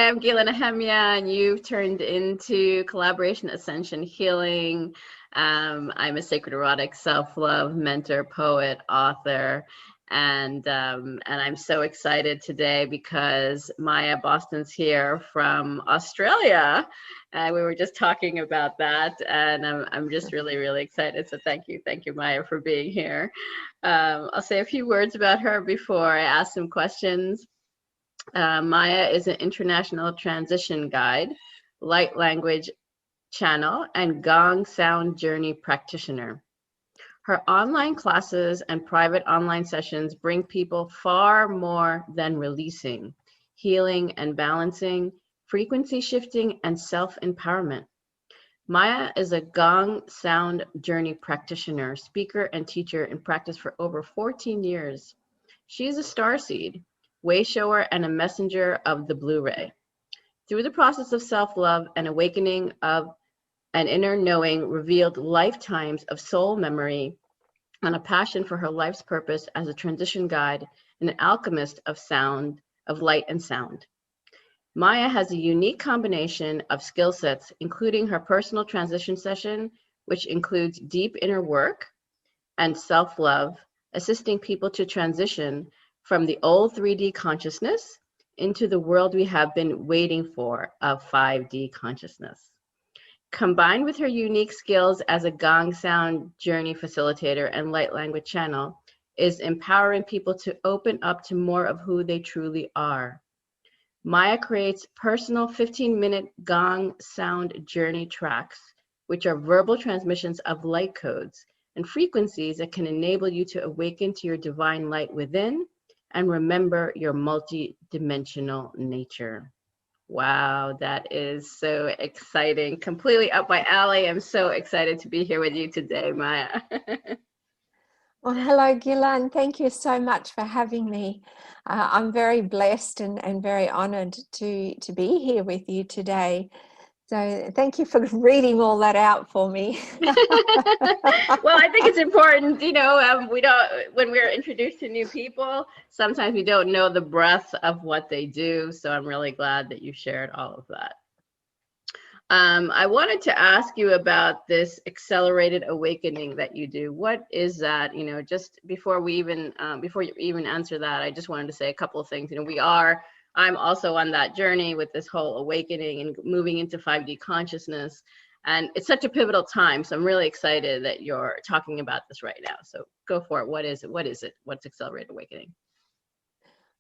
Hi, I'm Gila Nehemia, and you've turned into Collaboration Ascension Healing. I'm a sacred erotic self-love mentor, poet, author, and I'm so excited today because Maya Boston's here from Australia. We were just talking about that, and I'm just really excited. So thank you, Maya, for being here. I'll say a few words about her before I ask some questions. Maya is an international transition guide, light language channel, and Gong Sound Journey Practitioner. Her online classes and private online sessions bring people far more than releasing, healing and balancing, frequency shifting, and self-empowerment. Maya is a Gong Sound Journey Practitioner, speaker, and teacher in practice for over 14 years. She is a starseed, way shower, and a messenger of the blue ray. Through the process of self-love and awakening of an inner knowing revealed lifetimes of soul memory and a passion for her life's purpose as a transition guide and an alchemist of sound, of light and sound. Maya has a unique combination of skill sets, including her personal transition session, which includes deep inner work and self-love, assisting people to transition from the old 3D consciousness into the world we have been waiting for of 5D consciousness. Combined with her unique skills as a Gong Sound Journey facilitator and light language channel, is empowering people to open up to more of who they truly are. Maya creates personal 15-minute Gong Sound Journey tracks, which are verbal transmissions of light codes and frequencies that can enable you to awaken to your divine light within and remember your multi-dimensional nature. Wow, that is so exciting. Completely up my alley. I'm so excited to be here with you today, Maya. Well, hello, Gila, and thank you so much for having me. I'm very blessed and very honored to be here with you today. So thank you for reading all that out for me. Well, I think it's important, we don't, when we're introduced to new people, sometimes we don't know the breadth of what they do. So I'm really glad that you shared all of that. I wanted to ask you about this accelerated awakening that you do. What is that? Just before we even, before you even answer that, I just wanted to say a couple of things. I'm also on that journey with this whole awakening and moving into 5D consciousness. And it's such a pivotal time. So I'm really excited that you're talking about this right now. So go for it. What is it? What's accelerated awakening?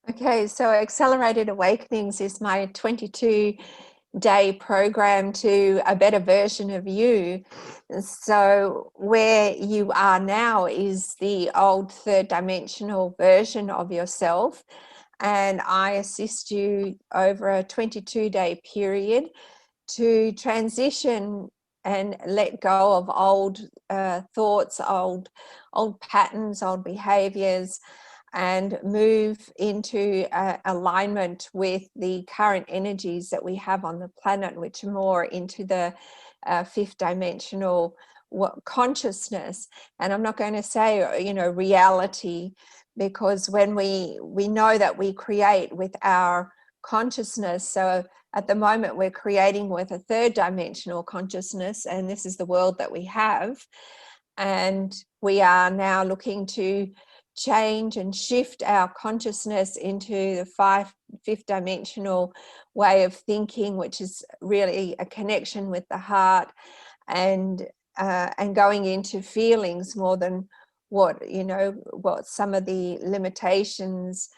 Okay, so Accelerated Awakenings is my 22-day program to a better version of you. So where you are now is the old third dimensional version of yourself. And I assist you over a 22-day period to transition and let go of old thoughts, old patterns, old behaviors, and move into alignment with the current energies that we have on the planet, which are more into the fifth dimensional consciousness. And I'm not going to say, reality, because when we know that we create with our consciousness. So at the moment we're creating with a third dimensional consciousness, and this is the world that we have. And we are now looking to change and shift our consciousness into the fifth dimensional way of thinking, which is really a connection with the heart and going into feelings more than what some of the limitations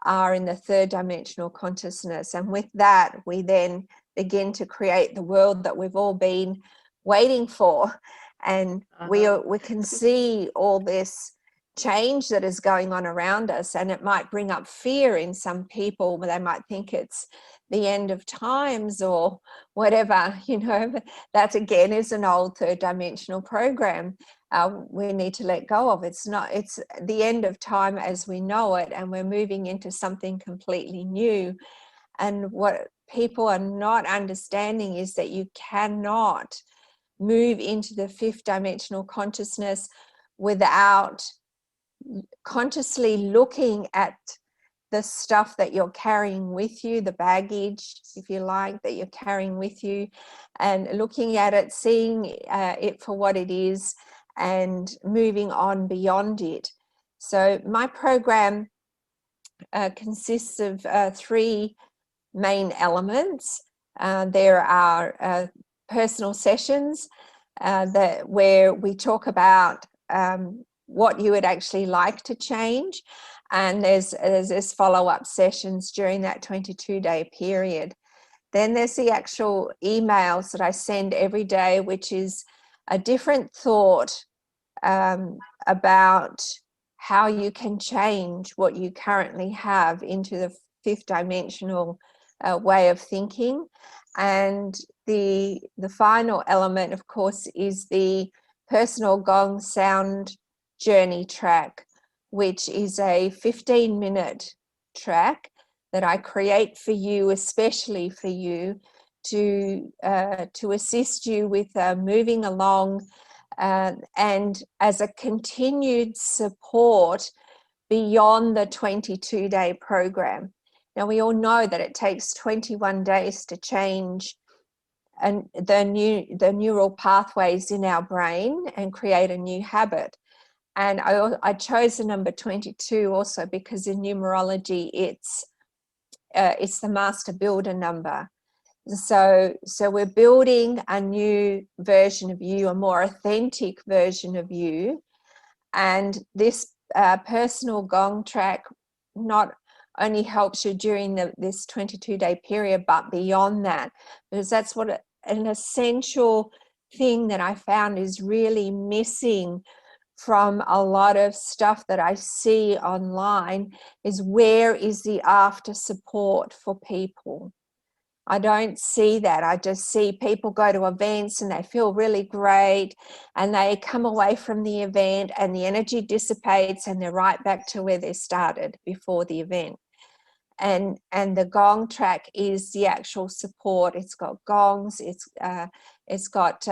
are in the third dimensional consciousness. And with that, we then begin to create the world that we've all been waiting for. And we can see all this change that is going on around us, and it might bring up fear in some people. They might think it's the end of times or whatever, but that again is an old third dimensional program. We need to let go of. It's the end of time as we know it, and we're moving into something completely new. And what people are not understanding is that you cannot move into the fifth dimensional consciousness without consciously looking at the stuff that you're carrying with you, the baggage, if you like, that you're carrying with you, and looking at it, seeing it for what it is, and moving on beyond it. So my program consists of 3 main elements. There are personal sessions where we talk about what you would actually like to change, and there's follow-up sessions during that 22-day period. Then there's the actual emails that I send every day, which is a different thought about how you can change what you currently have into the 5th dimensional way of thinking. And the final element, of course, is the personal Gong Sound Journey track, which is a 15-minute track that I create for you, especially for you, to assist you with moving along, and as a continued support beyond the 22-day program. Now, we all know that it takes 21 days to change the neural pathways in our brain and create a new habit. And I chose the number 22 also because in numerology it's the master builder number. So we're building a new version of you, a more authentic version of you. And this personal gong track not only helps you during this 22-day period, but beyond that, because that's what an essential thing that I found is really missing from a lot of stuff that I see online, is where is the after support for people? I don't see that. I just see people go to events and they feel really great, and they come away from the event and the energy dissipates and they're right back to where they started before the event. And the gong track is the actual support. It's got gongs, it's got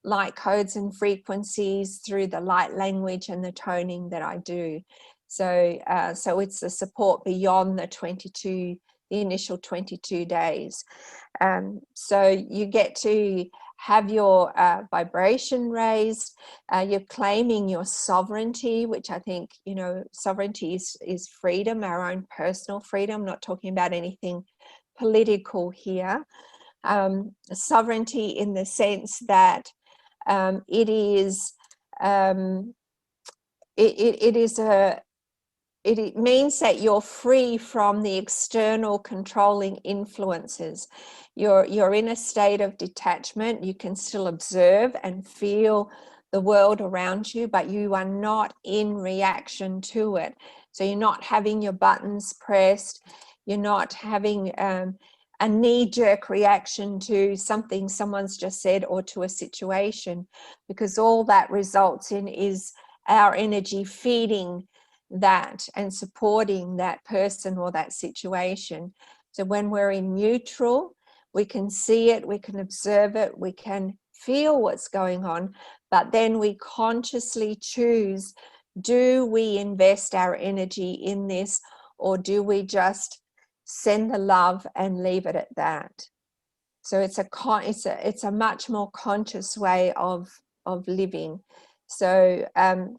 light codes and frequencies through the light language and the toning that I do. So it's the support beyond the initial 22 days. So you get to have your vibration raised. You're claiming your sovereignty, which I think, sovereignty is freedom, our own personal freedom. I'm not talking about anything political here. Sovereignty in the sense that it means that you're free from the external controlling influences. You're in a state of detachment. You can still observe and feel the world around you, but you are not in reaction to it. So you're not having your buttons pressed. You're not having a knee-jerk reaction to something someone's just said or to a situation, because all that results in is our energy feeding that and supporting that person or that situation. So when we're in neutral, we can see it, we can observe it, we can feel what's going on, but then we consciously choose, do we invest our energy in this, or do we just send the love and leave it at that? So it's a much more conscious way of living. So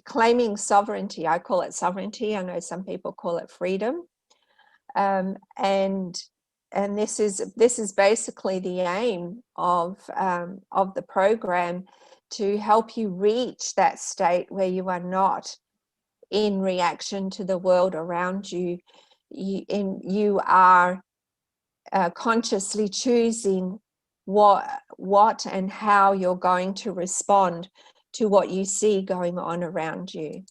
claiming sovereignty, I call it sovereignty. I know some people call it freedom, and this is basically the aim of the program, to help you reach that state where you are not in reaction to the world around you. You are consciously choosing what and how you're going to respond to what you see going on around you.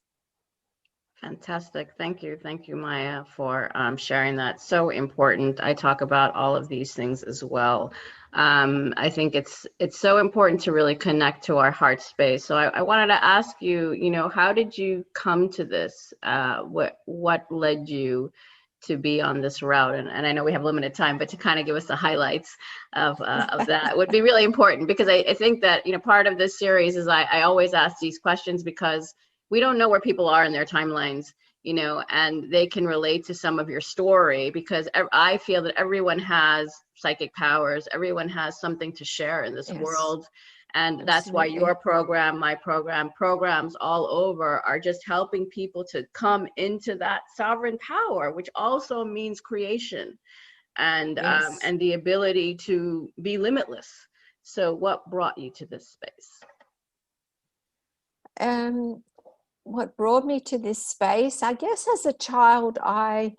Fantastic. Thank you, Maya, for sharing that. So important. I talk about all of these things as well. I think it's so important to really connect to our heart space. So I wanted to ask you, how did you come to this? What led you to be on this route? And I know we have limited time, but to kind of give us the highlights of that would be really important, because I think that, part of this series is I always ask these questions because we don't know where people are in their timelines. and they can relate to some of your story, because I feel that everyone has psychic powers. Everyone has something to share in this world. And that's why your program, my program, programs all over are just helping people to come into that sovereign power, which also means creation and the ability to be limitless. So what brought you to this space? What brought me to this space, I guess as a child, I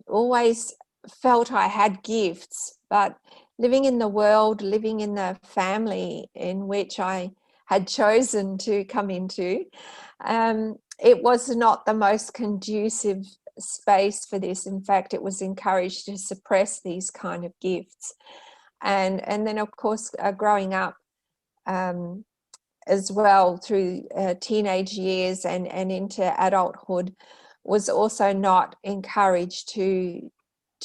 always felt I had gifts, but living in the world, living in the family in which I had chosen to come into, it was not the most conducive space for this. In fact, it was encouraged to suppress these kind of gifts. And then, of course, growing up as well through teenage years and into adulthood, was also not encouraged to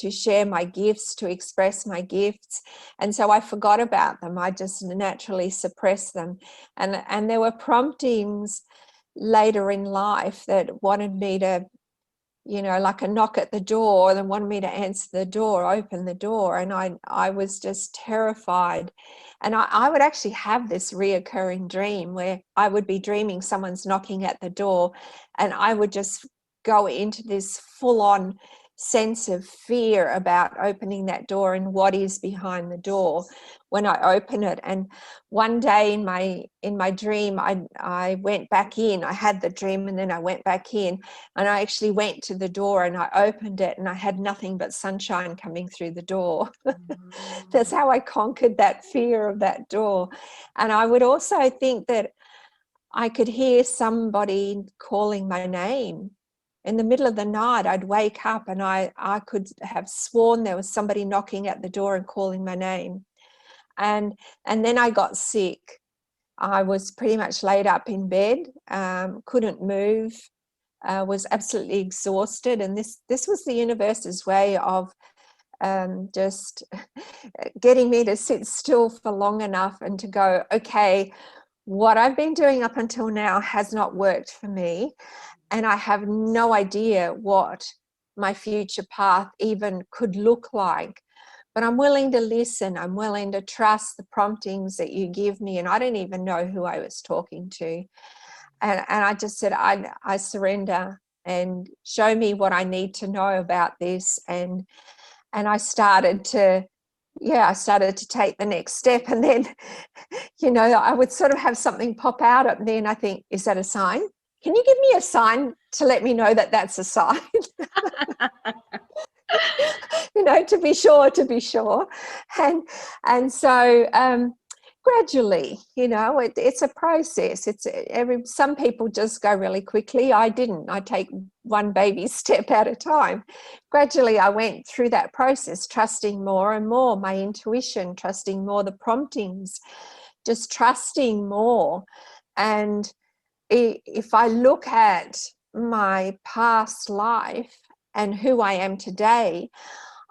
share my gifts, to express my gifts. And so I forgot about them. I just naturally suppressed them. And there were promptings later in life that wanted me to, like a knock at the door, and wanted me to answer the door, open the door. And I was just terrified. And I would actually have this reoccurring dream where I would be dreaming someone's knocking at the door, and I would just go into this full-on sense of fear about opening that door and what is behind the door when I open it. And one day in my dream, I went back in. I had the dream and then I went back in, and I actually went to the door and I opened it, and I had nothing but sunshine coming through the door. That's how I conquered that fear of that door. And I would also think that I could hear somebody calling my name. In the middle of the night, I'd wake up and I could have sworn there was somebody knocking at the door and calling my name. And then I got sick. I was pretty much laid up in bed, couldn't move, was absolutely exhausted. And this was the universe's way of just getting me to sit still for long enough and to go, okay, what I've been doing up until now has not worked for me. And I have no idea what my future path even could look like. But I'm willing to listen. I'm willing to trust the promptings that you give me. And I don't even know who I was talking to. And I just said, I surrender, and show me what I need to know about this. And I started to take the next step. And then, I would sort of have something pop out at me, and I think, is that a sign? Can you give me a sign to let me know that that's a sign? To be sure. And so gradually, it's a process. Some people just go really quickly. I didn't. I take one baby step at a time. Gradually, I went through that process, trusting more and more my intuition, trusting more the promptings, just trusting more. And if I look at my past life and who I am today,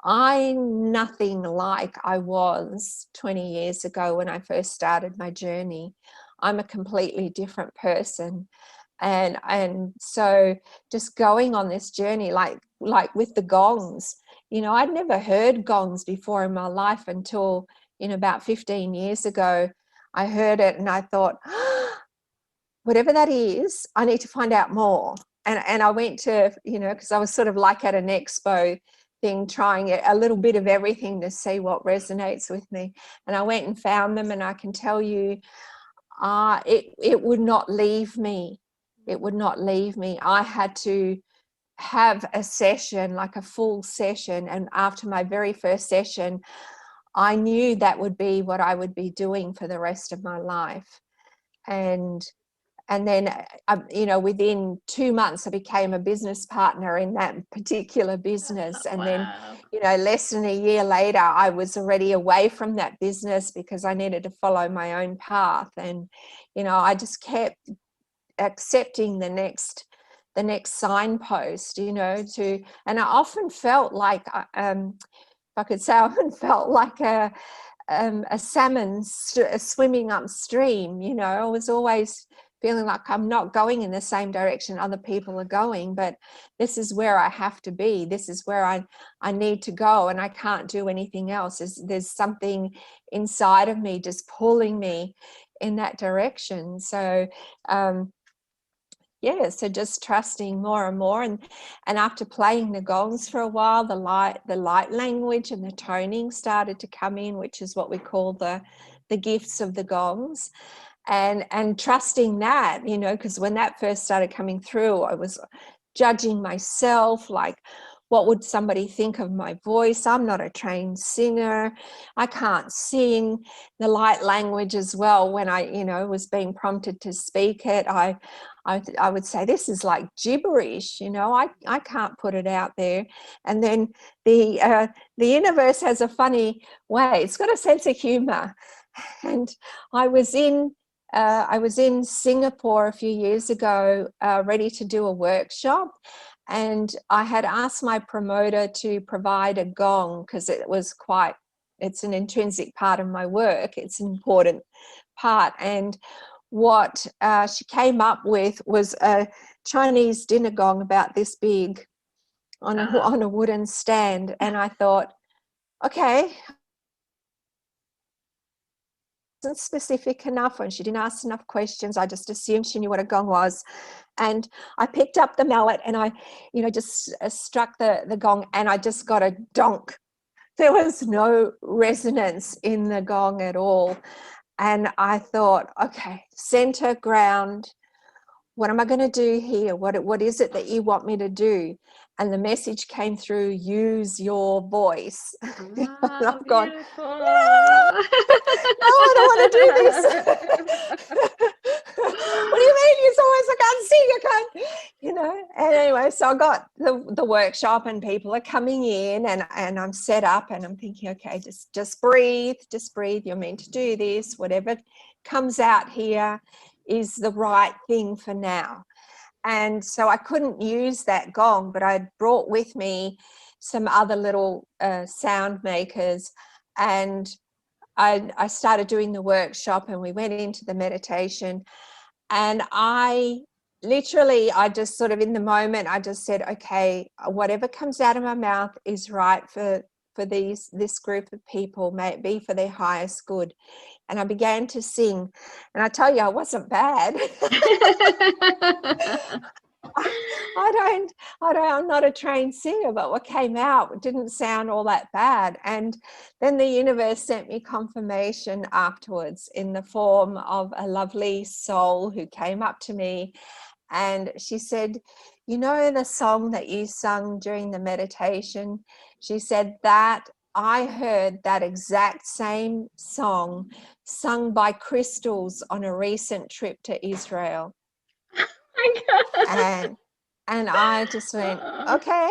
I'm nothing like I was 20 years ago when I first started my journey. I'm a completely different person. And so just going on this journey, like with the gongs, I'd never heard gongs before in my life until, about 15 years ago. I heard it and I thought, whatever that is, I need to find out more. And I went to, because I was sort of like at an expo thing, trying a little bit of everything to see what resonates with me. And I went and found them, and I can tell you, it would not leave me. It would not leave me. I had to have a session, like a full session. And after my very first session, I knew that would be what I would be doing for the rest of my life. And then, within 2 months, I became a business partner in that particular business. And then, less than a year later, I was already away from that business because I needed to follow my own path. And, I just kept accepting the next signpost, and I often felt like, if I could say, I often felt like a salmon swimming upstream. I was always feeling like I'm not going in the same direction other people are going, but this is where I have to be. This is where I need to go, and I can't do anything else. There's something inside of me just pulling me in that direction. So yeah, so just trusting more and more, and after playing the gongs for a while, the light language and the toning started to come in, which is what we call the gifts of the gongs. And trusting that, you know, because when that first started coming through, I was judging myself, like, what would somebody think of my voice? I'm not a trained singer. I can't sing. The light language as well, when I, you know, was being prompted to speak it, I would say, this is like gibberish, you know, I can't put it out there. And then the universe has a funny way. It's got a sense of humor. And I was in Singapore a few years ago, ready to do a workshop, and I had asked my promoter to provide a gong because it's an intrinsic part of my work. It's an important part. And what she came up with was a Chinese dinner gong about this big on a wooden stand. And I thought, okay, wasn't specific enough, and she didn't ask enough questions. I just assumed she knew what a gong was. And I picked up the mallet and I, you know, just struck the gong, and I just got a donk. There was no resonance in the gong at all. And I thought, okay, center ground. What am I going to do here? What is it that you want me to do? And the message came through, use your voice. Oh, I've gone, beautiful. no, I don't want to do this. What do you mean? It's always, I can't sing, I can't, you know. And anyway, so I got the workshop, and people are coming in, and I'm set up, and I'm thinking, okay, just breathe. You're meant to do this. Whatever comes out here is the right thing for now. And so I couldn't use that gong, but I brought with me some other little sound makers, and I started doing the workshop, and we went into the meditation, and I just sort of, in the moment, I just said, okay, whatever comes out of my mouth is right for this group of people, may it be for their highest good. And I began to sing, and I tell you, I wasn't bad. I'm not a trained singer, but what came out didn't sound all that bad. And then the universe sent me confirmation afterwards in the form of a lovely soul who came up to me, and she said, you know, the song that you sung during the meditation? She said, that I heard that exact same song sung by crystals on a recent trip to Israel. And I just went, okay,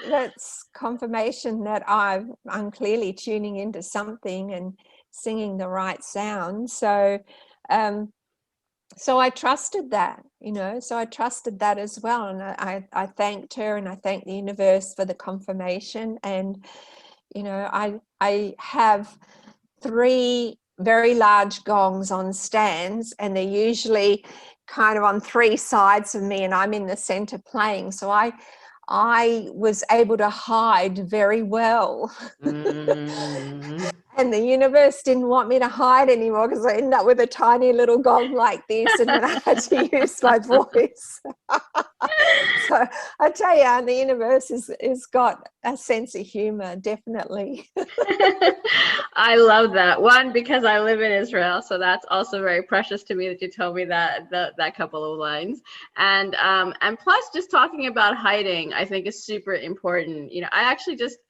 that's confirmation that I'm clearly tuning into something and singing the right sound. So I trusted that, you know, so I trusted that as well. And I thanked her, and I thanked the universe for the confirmation. And, you know, I have 3 very large gongs on stands, and they're usually kind of on 3 sides of me, and I'm in the center playing. So I was able to hide very well. And the universe didn't want me to hide anymore, because I ended up with a tiny little gong like this, and then I had to use my voice. So I tell you, the universe is got a sense of humor, definitely. I love that one, because I live in Israel, so that's also very precious to me that you told me that couple of lines. And plus, just talking about hiding, I think, is super important. You know,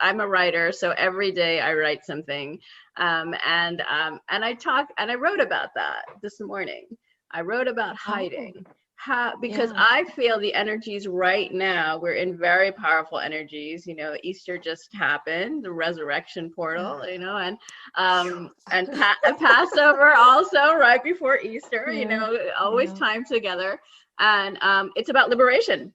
I'm a writer, so every day I write something, and I wrote about that this morning. I wrote about hiding. Because I feel the energies right now, we're in very powerful energies. You know, Easter just happened, the resurrection portal, you know, and Passover also right before Easter, you know, always timed together. And it's about liberation,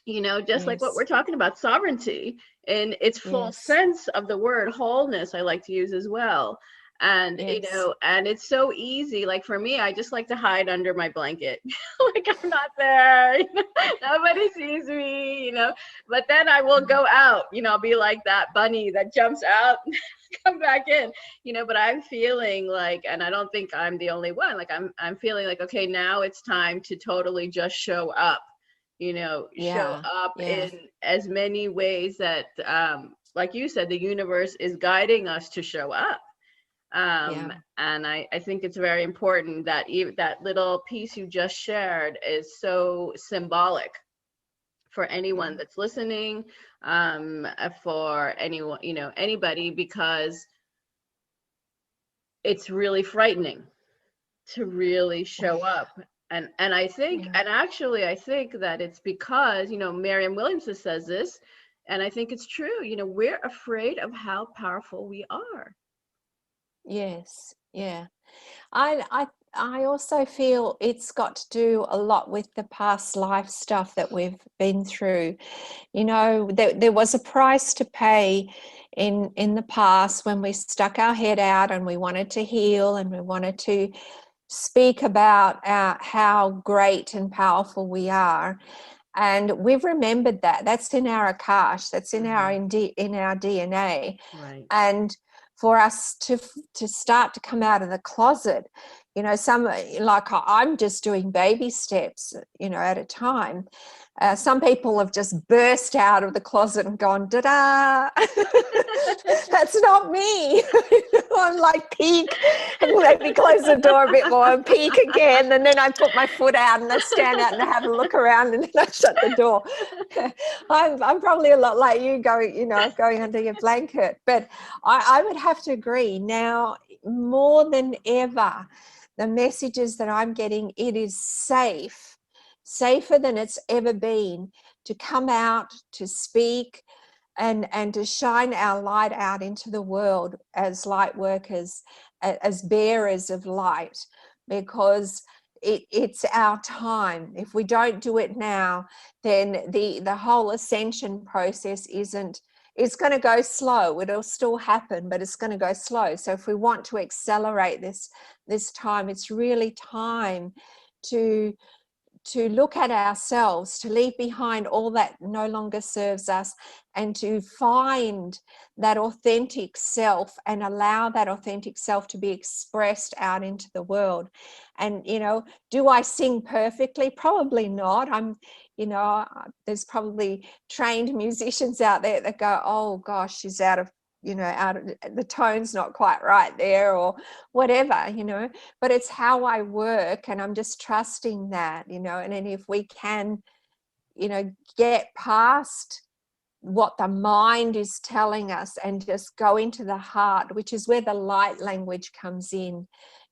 you know, just like what we're talking about, sovereignty in its full sense of the word, wholeness, I like to use as well. And Yes. and it's so easy. Like for me, I just like to hide under my blanket. Like I'm not there. Nobody sees me. But then I will go out. I'll be like that bunny that jumps out, come back in. But I'm feeling like, and I don't think I'm the only one. Like I'm feeling like, okay, now it's time to totally just show up. Show Yeah. up Yeah. in as many ways that, like you said, the universe is guiding us to show up. Yeah. And I think it's very important that even that little piece you just shared is so symbolic for anyone Yeah. that's listening, for anyone, anybody, because it's really frightening to really show up. And I think, Yeah. and actually I think that it's because, Marianne Williamson says this, and I think it's true. We're afraid of how powerful we are. Yes. Yeah. I also feel it's got to do a lot with the past life stuff that we've been through. There was a price to pay in the past when we stuck our head out and we wanted to heal and we wanted to speak about how great and powerful we are. And we've remembered that. That's in our Akash. That's in our DNA. Right. And for us to start to come out of the closet, some, like I'm just doing baby steps, at a time. Some people have just burst out of the closet and gone, da-da. That's not me. I'm like peek and maybe close the door a bit more and peek again. And then I put my foot out and I stand out and I have a look around and then I shut the door. I'm probably a lot like you going under your blanket. But I would have to agree now more than ever, the messages that I'm getting, it is safer than it's ever been to come out, to speak, and to shine our light out into the world as light workers, as bearers of light, because it's our time. If we don't do it now, then the whole ascension process it's going to go slow. It'll still happen, but it's going to go slow. So if we want to accelerate this time, it's really time to look at ourselves, to leave behind all that no longer serves us, and to find that authentic self and allow that authentic self to be expressed out into the world. And, do I sing perfectly? Probably not. There's probably trained musicians out there that go, oh gosh, she's out of the tone's not quite right there, or whatever, but it's how I work, and I'm just trusting that, and then if we can, get past what the mind is telling us and just go into the heart, which is where the light language comes in.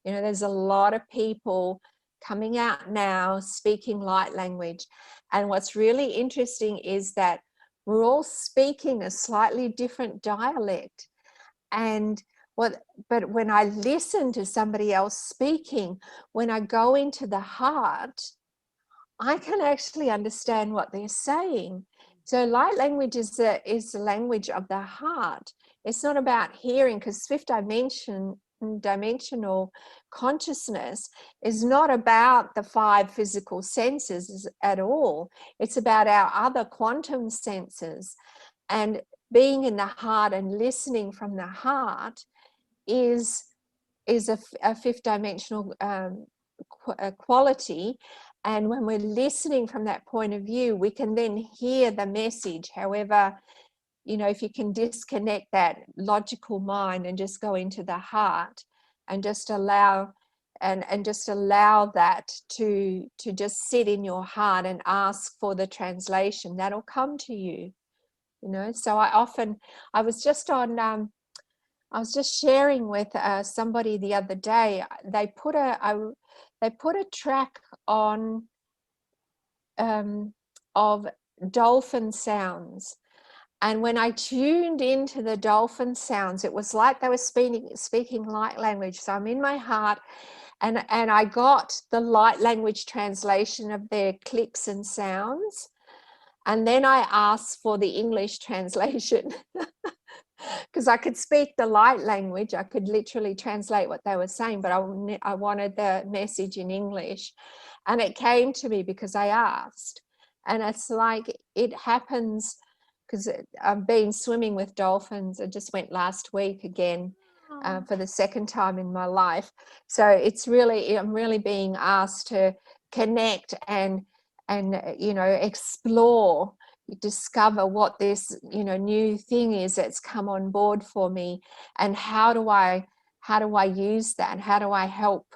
There's a lot of people coming out now speaking light language, and what's really interesting is that we're all speaking a slightly different dialect. And but when I listen to somebody else speaking, when I go into the heart, I can actually understand what they're saying. So light language is the language of the heart. It's not about hearing, because dimensional consciousness is not about the 5 physical senses at all. It's about our other quantum senses. And being in the heart and listening from the heart is a 5th dimensional quality. And when we're listening from that point of view, we can then hear the message. However, if you can disconnect that logical mind and just go into the heart and just allow that to just sit in your heart and ask for the translation, that'll come to you. So I was just sharing with somebody the other day. They put a track on of dolphin sounds, and when I tuned into the dolphin sounds, it was like they were speaking light language. So I'm in my heart, and I got the light language translation of their clicks and sounds, and then I asked for the English translation. because I could speak the light language. I could literally translate what they were saying, but I wanted the message in English. And it came to me because I asked. And it's like it happens because I've been swimming with dolphins. I just went last week again for the second time in my life. So it's really, I'm really being asked to connect and explore, discover what this new thing is that's come on board for me, and how do I use that, how do I help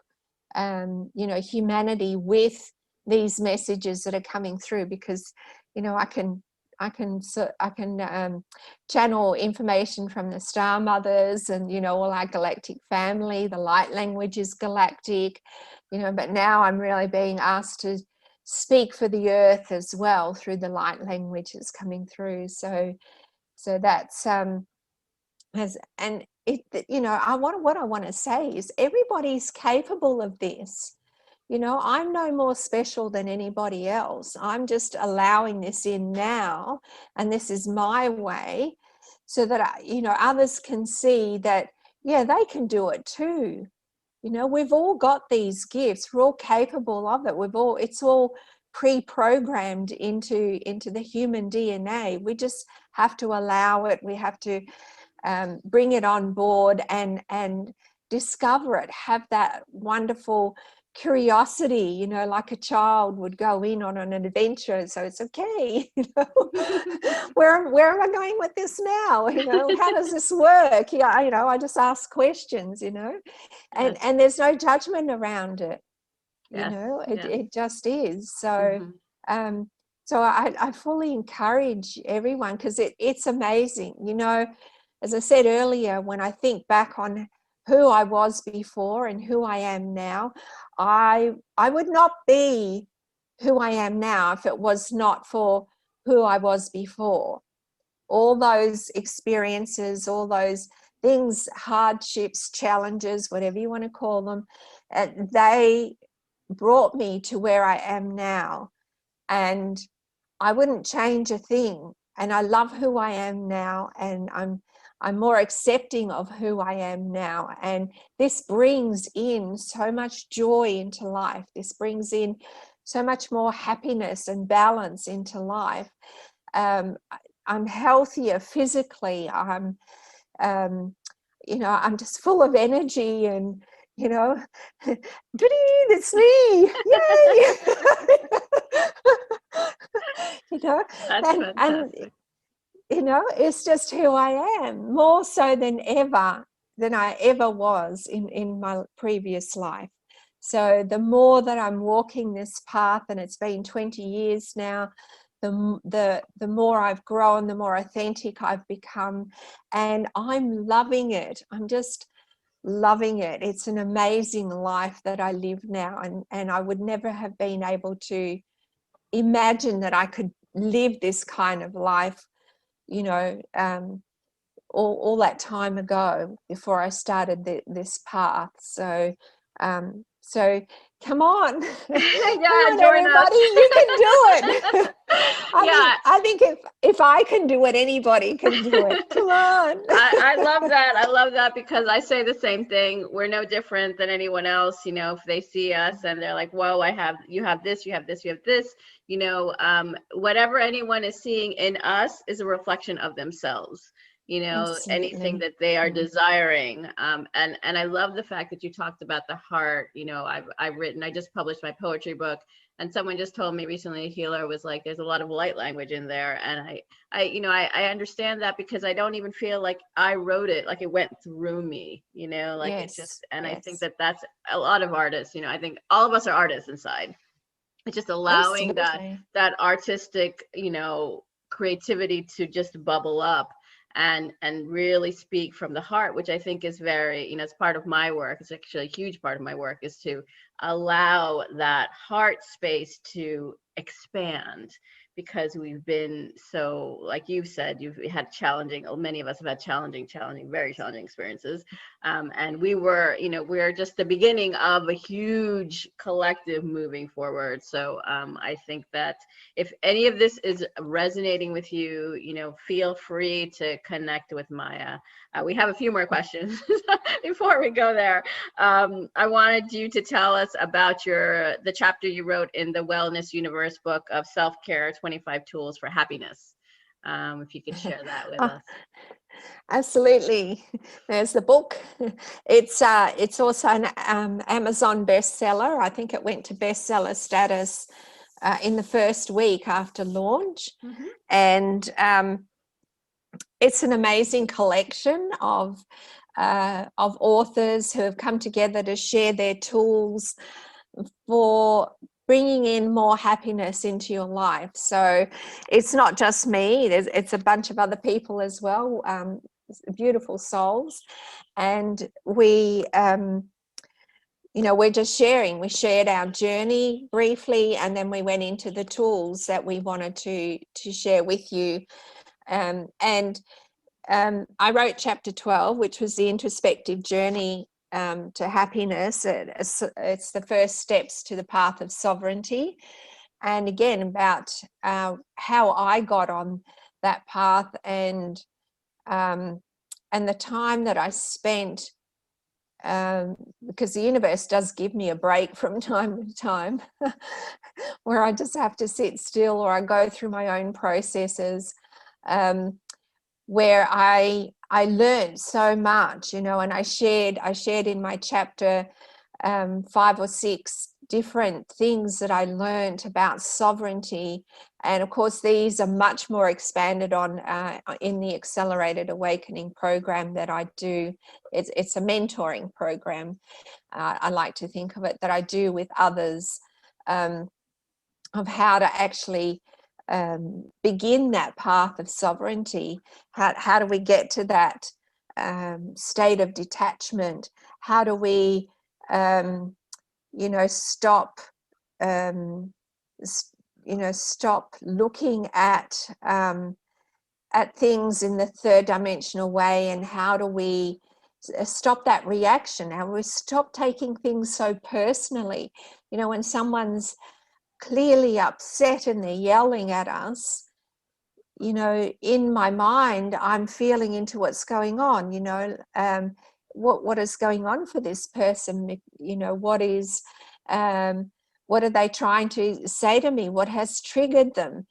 humanity with these messages that are coming through, because I can channel information from the star mothers and all our galactic family. The light language is galactic, but now I'm really being asked to speak for the earth as well through the light languages coming through. So that's and it, what I want to say is everybody's capable of this. I'm no more special than anybody else. I'm just allowing this in now, and this is my way, so that others can see that, yeah, they can do it too. We've all got these gifts. We're all capable of it. It's all pre-programmed into the human DNA. We just have to allow it. We have to bring it on board and discover it. Have that wonderful curiosity, like a child would go in on an adventure. So it's okay, where am I going with this now? How does this work? Yeah, I just ask questions, and there's no judgment around it. It just is. So so I fully encourage everyone, because it's amazing. As I said earlier, when I think back on who I was before and who I am now, I would not be who I am now if it was not for who I was before. All those experiences, all those things, hardships, challenges, whatever you want to call them, they brought me to where I am now. And I wouldn't change a thing. And I love who I am now, and I'm more accepting of who I am now. And this brings in so much joy into life. This brings in so much more happiness and balance into life. I'm healthier physically. I'm just full of energy, and it's me, yay. That's fantastic. And it's just who I am, more so than I ever was in my previous life. So the more that I'm walking this path, and it's been 20 years now, the more I've grown, the more authentic I've become, and I'm loving it. I'm just loving it. It's an amazing life that I live now, and I would never have been able to imagine that I could live this kind of life, all that time ago, before I started this path. So come on. Yeah, Come on, join us. everybody, you can do it. I think if I can do it, anybody can do it. Come on. I love that. I love that, because I say the same thing. We're no different than anyone else. If they see us and they're like, whoa, you have this, you have this, you have this, whatever anyone is seeing in us is a reflection of themselves. Absolutely. Anything that they are desiring. And I love the fact that you talked about the heart. I just published my poetry book, and someone just told me recently, a healer was like, there's a lot of light language in there. And I understand that, because I don't even feel like I wrote it, like it went through me, Yes, it just, and yes. I think that that's a lot of artists, I think all of us are artists inside. It's just allowing that artistic, creativity to just bubble up and really speak from the heart, which I think is very, it's part of my work. It's actually a huge part of my work, is to allow that heart space to expand, because we've been so, like you've said, you've had challenging, many of us have had challenging, very challenging experiences. And we're just the beginning of a huge collective moving forward. So I think that if any of this is resonating with you, feel free to connect with Maya. We have a few more questions before we go there. I wanted you to tell us about the chapter you wrote in the Wellness Universe book of Self-Care 25 Tools for Happiness. If you could share that with us. Absolutely. There's the book. It's also an Amazon bestseller. I think it went to bestseller status in the first week after launch. Mm-hmm. And it's an amazing collection of authors who have come together to share their tools for bringing in more happiness into your life. So it's not just me, it's a bunch of other people as well, beautiful souls. And we're just sharing. We shared our journey briefly, and then we went into the tools that we wanted to share with you. I wrote chapter 12, which was the introspective journey to happiness. It's the first steps to the path of sovereignty. And again, about how I got on that path, and the time that I spent, because the universe does give me a break from time to time where I just have to sit still, or I go through my own processes, where I learned so much, and I shared in my chapter 5 or 6 different things that I learned about sovereignty. And of course, these are much more expanded on in the Accelerated Awakening program that I do. It's a mentoring program, I like to think of it, that I do with others, of how to actually begin that path of sovereignty. How do we get to that state of detachment? How do we stop stop looking at things in the third dimensional way, and how do we stop that reaction? How do we stop taking things so personally? When someone's clearly upset and they're yelling at us, in my mind, I'm feeling into what's going on. What is going on for this person? What are they trying to say to me? What has triggered them?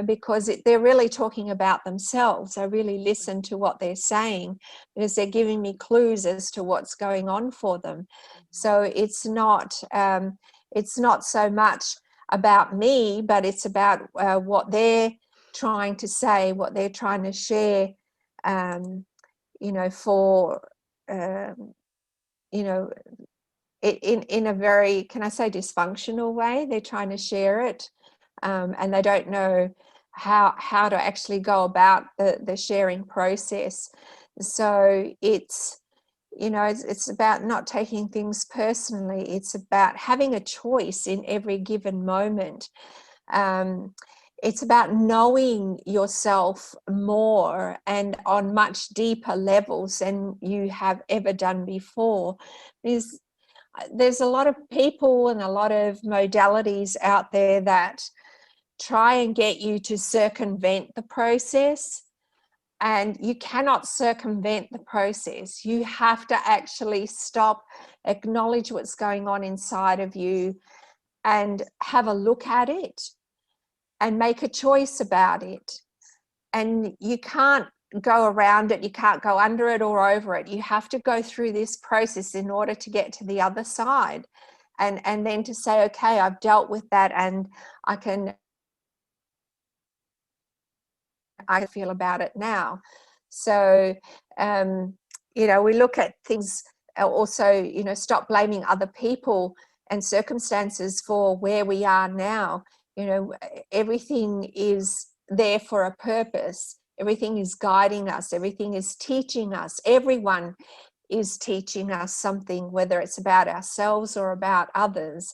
Because they're really talking about themselves. I really listen to what they're saying, because they're giving me clues as to what's going on for them. So it's not so much about me, but it's about what they're trying to say, what they're trying to share, for in a very, can I say, dysfunctional way. They're trying to share it, and they don't know how to actually go about the sharing process. So it's about not taking things personally. It's about having a choice in every given moment. It's about knowing yourself more and on much deeper levels than you have ever done before. There's a lot of people and a lot of modalities out there that try and get you to circumvent the process. And you cannot circumvent the process. You have to actually stop, acknowledge what's going on inside of you, and have a look at it and make a choice about it. And you can't go around it, you can't go under it or over it. You have to go through this process in order to get to the other side. And then to say, okay, I've dealt with that, and I feel about it now. So we look at things also, stop blaming other people and circumstances for where we are now. Everything is there for a purpose. Everything is guiding us. Everything is teaching us. Everyone is teaching us something, whether it's about ourselves or about others.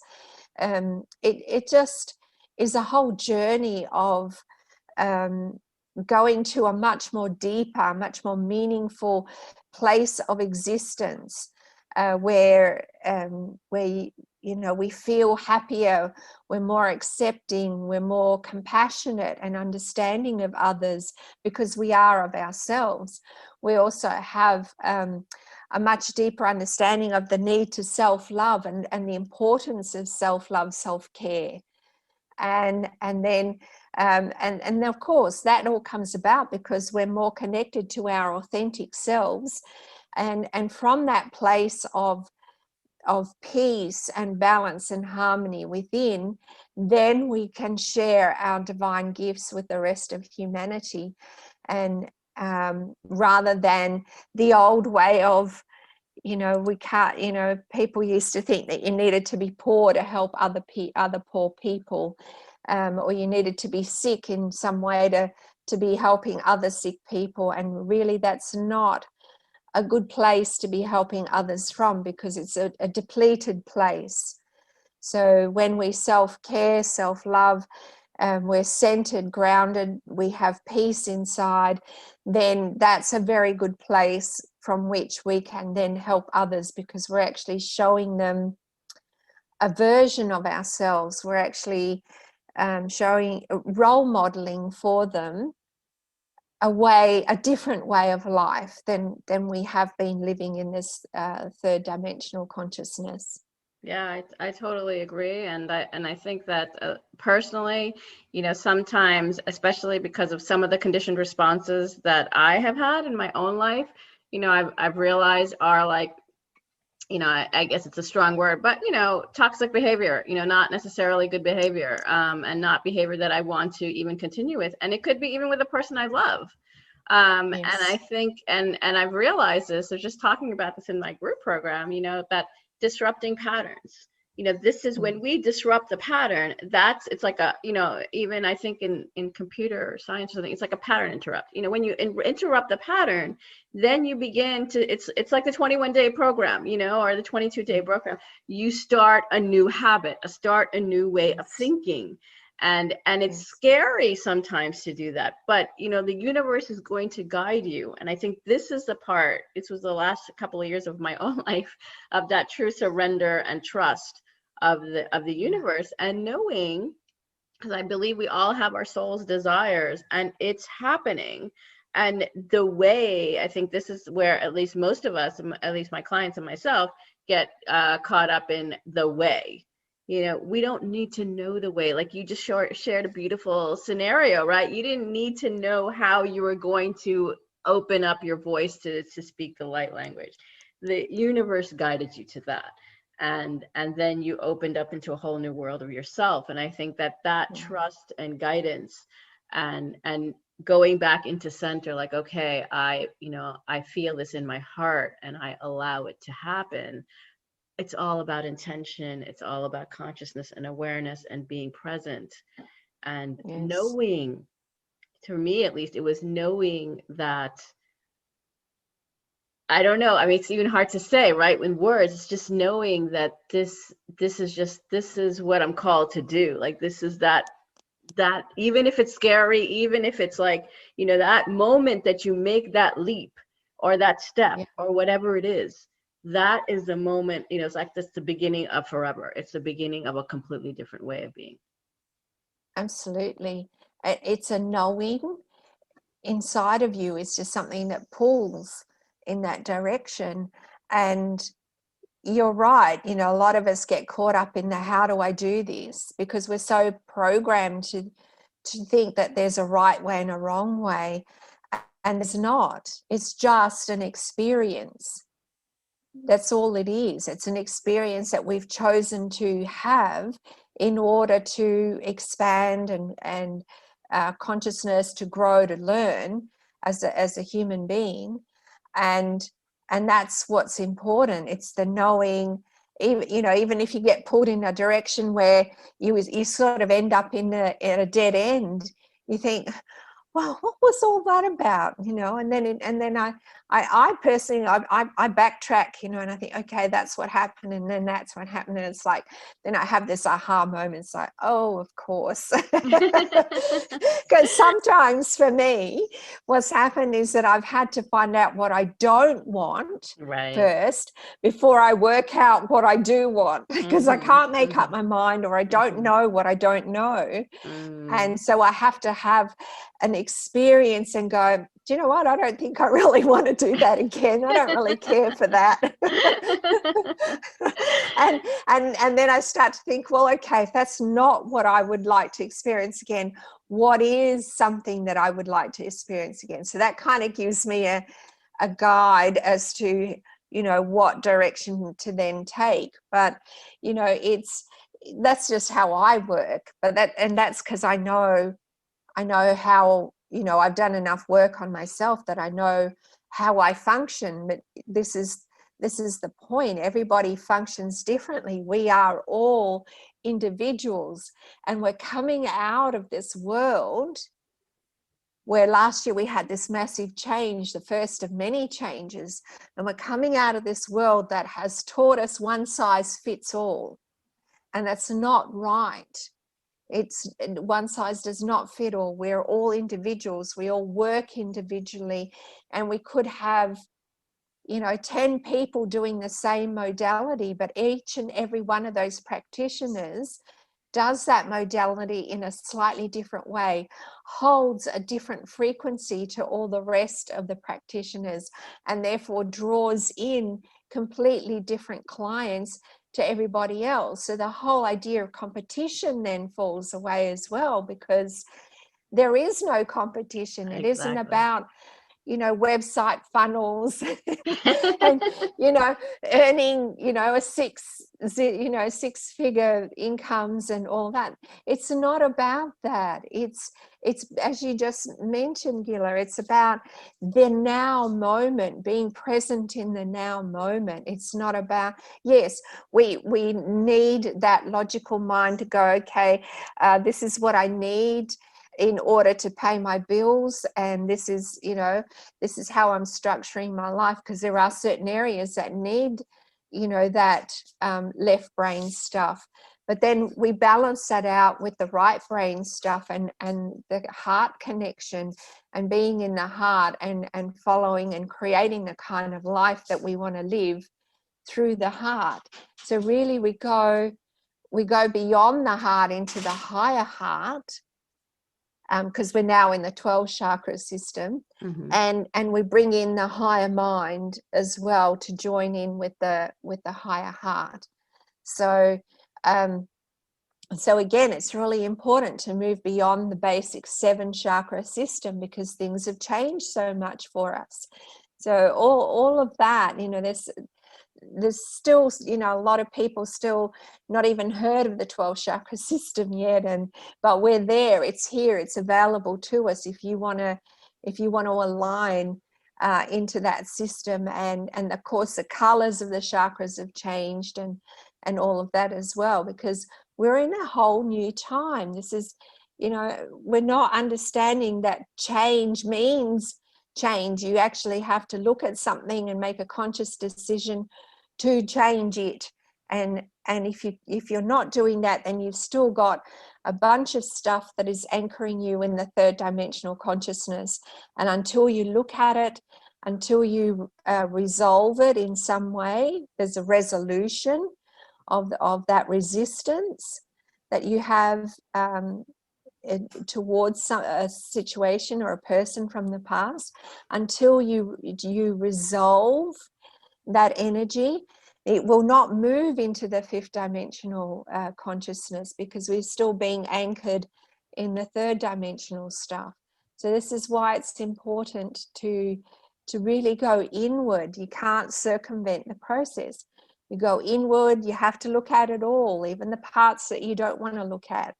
is a whole journey of going to a much more deeper, much more meaningful place of existence, where we feel happier, we're more accepting, we're more compassionate and understanding of others because we are of ourselves. We also have a much deeper understanding of the need to self-love and the importance of self-love, self-care. And then of course that all comes about because we're more connected to our authentic selves, and from that place of peace and balance and harmony within, then we can share our divine gifts with the rest of humanity. And rather than the old way of, we can't, people used to think that you needed to be poor to help other poor people, or you needed to be sick in some way to be helping other sick people. And really that's not a good place to be helping others from, because it's a depleted place. So when we self-care, self-love, we're centered, grounded, we have peace inside, then that's a very good place from which we can then help others, because we're actually showing them a version of ourselves. We're actually showing, role modeling for them a different way of life than we have been living in this third dimensional consciousness. Yeah, I totally agree, and I think that personally, sometimes, especially because of some of the conditioned responses that I have had in my own life, I've realized are like, I guess it's a strong word, but toxic behavior, not necessarily good behavior, and not behavior that I want to even continue with, and it could be even with a person I love. Yes. And I think, and I've realized this, so just talking about this in my group program, that disrupting patterns, this is when we disrupt the pattern, it's like a, even I think in computer science or something, it's like a pattern interrupt. When you interrupt the pattern, then you begin to, it's like the 21-day program, or the 22-day program. You start a new habit, start a new way of thinking. And it's scary sometimes to do that, but the universe is going to guide you. And I think this is the part, this was the last couple of years of my own life, of that true surrender and trust of the universe, and knowing, because I believe we all have our soul's desires and it's happening. And the way, I think this is where at least most of us, at least my clients and myself, get caught up in the way. We don't need to know the way. Like you just shared a beautiful scenario, right? You didn't need to know how you were going to open up your voice to speak the light language. The universe guided you to that. And then you opened up into a whole new world of yourself. And I think that trust and guidance and going back into center, like, okay, I feel this in my heart and I allow it to happen. It's all about intention. It's all about consciousness and awareness and being present and knowing, to me at least, it was knowing that, I don't know. I mean, it's even hard to say, right? In words, it's just knowing that this is what I'm called to do. Like, this is that even if it's scary, even if it's like, that moment that you make that leap or that step or whatever it is, that is the moment, it's like that's the beginning of forever. It's the beginning of a completely different way of being. Absolutely. It's a knowing inside of you. It's just something that pulls in that direction. And you're right, a lot of us get caught up in the how do I do this, because we're so programmed to think that there's a right way and a wrong way, and there's not. It's just an experience. That's all it is. It's an experience that we've chosen to have in order to expand and consciousness, to grow, to learn as a human being. And that's what's important. It's the knowing, even if you get pulled in a direction where you sort of end up in a dead end, you think, well, what was all that about? And then I personally, I backtrack, and I think, okay, that's what happened, and then that's what happened, and it's like, then I have this aha moment. It's like, oh, of course, because sometimes for me, what's happened is that I've had to find out what I don't want first before I work out what I do want, because I can't make up my mind, or I don't know what I don't know. And so I have to have an experience and go, do you know what? I don't think I really want to do that again. I don't really care for that. and then I start to think, well, okay, if that's not what I would like to experience again, what is something that I would like to experience again? So that kind of gives me a guide as to, what direction to then take. But, that's just how I work. But that's because I know how, I've done enough work on myself that I know how I function. But this is the point. Everybody functions differently. We are all individuals, and we're coming out of this world where last year we had this massive change, the first of many changes, and we're coming out of this world that has taught us one size fits all. And that's not right. It's one size does not fit all. We're all individuals. We all work individually, and we could have 10 people doing the same modality, but each and every one of those practitioners does that modality in a slightly different way, holds a different frequency to all the rest of the practitioners, and therefore draws in completely different clients to everybody else. So the whole idea of competition then falls away as well, because there is no competition. It isn't about website funnels and earning a six-figure incomes and all that. It's not about that. It's as you just mentioned, Gila, it's about the now moment, being present in the now moment. It's not about, yes, we need that logical mind to go, okay, this is what I need in order to pay my bills, and this is how I'm structuring my life, because there are certain areas that need that left brain stuff. But then we balance that out with the right brain stuff and the heart connection, and being in the heart and following and creating the kind of life that we want to live through the heart. So really we go beyond the heart into the higher heart, because we're now in the 12 chakra system, and we bring in the higher mind as well to join in with the higher heart. So again, it's really important to move beyond the basic 7 chakra system, because things have changed so much for us. So all of that, there's still a lot of people still not even heard of the 12 chakra system yet, but we're there. It's here, it's available to us if you want to align into that system. And of course the colors of the chakras have changed, and all of that as well, because we're in a whole new time. This is we're not understanding that change means change. You actually have to look at something and make a conscious decision to change it. And if you're not doing that, then you've still got a bunch of stuff that is anchoring you in the 3rd dimensional consciousness. And until you look at it, until you resolve it in some way, there's a resolution of that resistance that you have towards a situation or a person from the past. Until you resolve that energy, it will not move into the 5th dimensional consciousness, because we're still being anchored in the 3rd dimensional stuff. So this is why it's important to really go inward. You can't circumvent the process. You go inward, you have to look at it all, even the parts that you don't want to look at,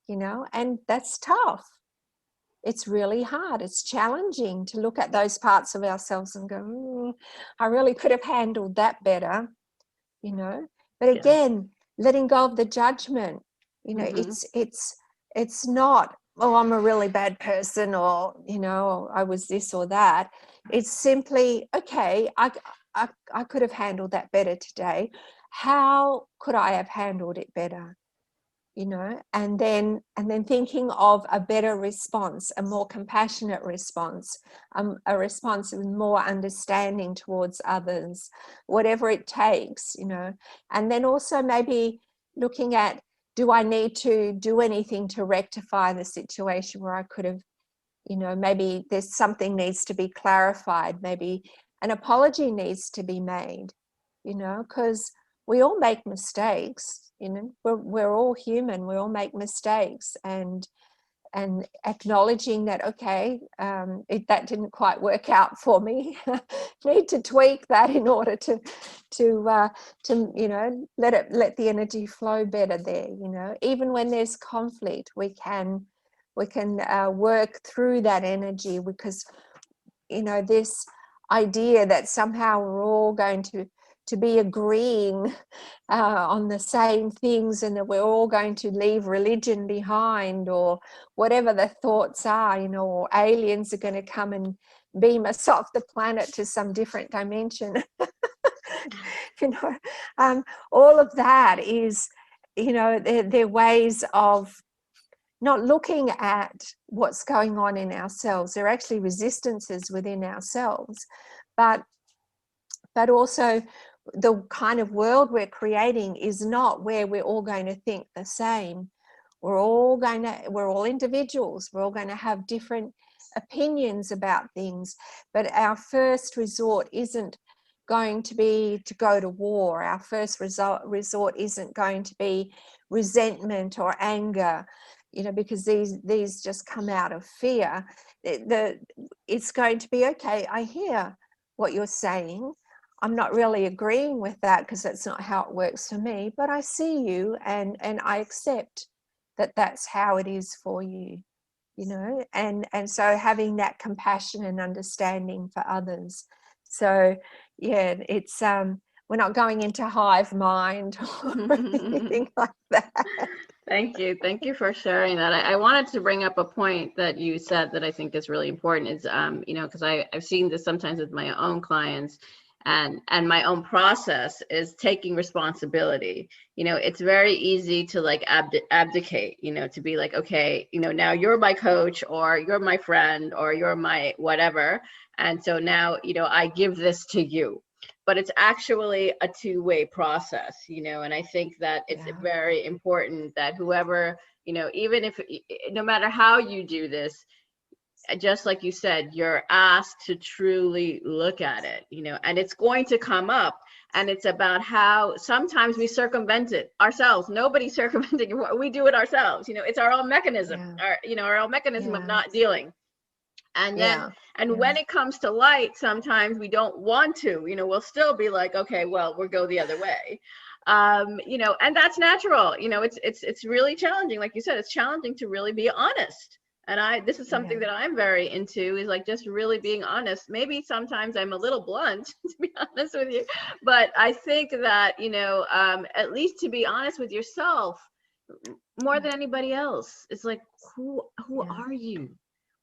and that's tough. It's really hard. It's challenging to look at those parts of ourselves and go, I really could have handled that better, But again, letting go of the judgment, it's not oh, I'm a really bad person, or, you know, I was this or that. It's simply, okay, I could have handled that better today. How could I have handled it better? You know, and then thinking of a better response, a more compassionate response, a response with more understanding towards others, whatever it takes, you know. And then also maybe looking at, do I need to do anything to rectify the situation where I could have, you know, maybe there's something needs to be clarified, maybe an apology needs to be made, you know, because we all make mistakes, you know, we're all human, we all make mistakes, and acknowledging that, okay, that didn't quite work out for me, need to tweak that in order to you know, let the energy flow better there, you know. Even when there's conflict, we can work through that energy, because, you know, this idea that somehow we're all going to be agreeing on the same things, and that we're all going to leave religion behind, or whatever the thoughts are, you know, or aliens are going to come and beam us off the planet to some different dimension. You know, all of that is, you know, they're ways of not looking at what's going on in ourselves. They're actually resistances within ourselves, but also the kind of world we're creating is not where we're all going to think the same. We're all individuals. We're all going to have different opinions about things, but our first resort isn't going to be to go to war. Our first resort isn't going to be resentment or anger, you know, because these just come out of fear. It's going to be, okay, I hear what you're saying. I'm not really agreeing with that because that's not how it works for me, but I see you, and I accept that that's how it is for you, you know, and so having that compassion and understanding for others. So yeah, it's we're not going into hive mind or anything like that. Thank you. Thank you for sharing that. I wanted to bring up a point that you said that I think is really important is, you know, because I've seen this sometimes with my own clients, and my own process is taking responsibility. You know, it's very easy to like abdicate, you know, to be like, okay, you know, now you're my coach, or you're my friend, or you're my whatever. And so now, you know, I give this to you. But it's actually a two-way process, you know, and I think that it's very important that whoever, you know, even if, no matter how you do this, just like you said, you're asked to truly look at it, you know, and it's going to come up. And it's about how sometimes we circumvent it ourselves. Nobody's circumventing it. We do it ourselves. You know, it's our own mechanism, our own mechanism of not dealing. And then, when it comes to light, sometimes we don't want to, you know, we'll still be like, okay, well, we'll go the other way. You know, and that's natural. You know, it's really challenging. Like you said, it's challenging to really be honest. And this is something that I'm very into, is like just really being honest. Maybe sometimes I'm a little blunt, to be honest with you, but I think that, you know, at least to be honest with yourself more than anybody else. It's like, who are you?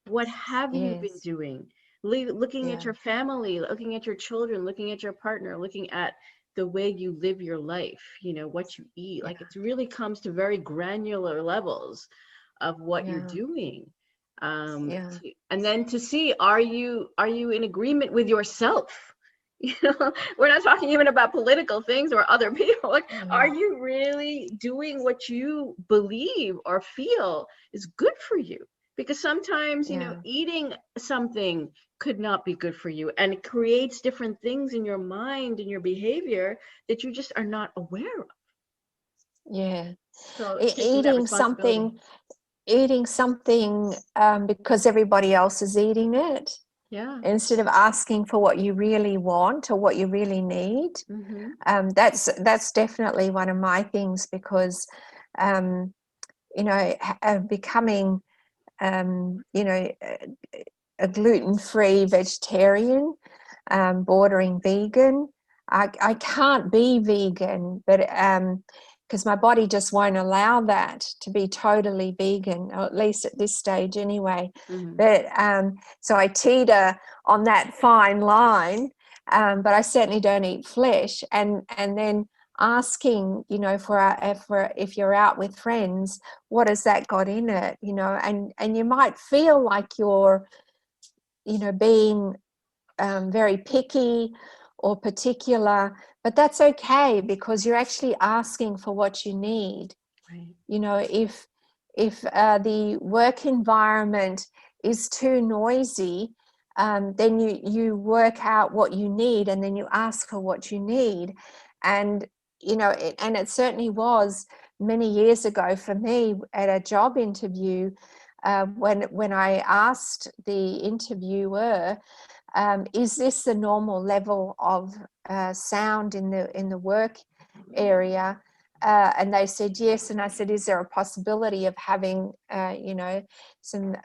What have you been doing? Looking at your family, looking at your children, looking at your partner, looking at the way you live your life, you know, what you eat. Like, it really comes to very granular levels of what you're doing. And then to see, are you in agreement with yourself? You know, we're not talking even about political things or other people. Like, are you really doing what you believe or feel is good for you? Because sometimes, you know, eating something could not be good for you, and it creates different things in your mind and your behavior that you just are not aware of. So taking that responsibility. Eating something because everybody else is eating it, instead of asking for what you really want or what you really need. That's definitely one of my things, because you know, becoming you know, a gluten-free vegetarian, bordering vegan. I can't be vegan, but because my body just won't allow that to be totally vegan, or at least at this stage anyway. Mm-hmm. But so I teeter on that fine line, but I certainly don't eat flesh. And then asking, you know, for if you're out with friends, what has that got in it, you know? And you might feel like you're, you know, being very picky or particular, but that's okay, because you're actually asking for what you need. Right. You know, if the work environment is too noisy, then you work out what you need, and then you ask for what you need. And you know, and it certainly was many years ago for me at a job interview, when I asked the interviewer, is this the normal level of sound in the work area? And they said yes. And I said, is there a possibility of having, you know, some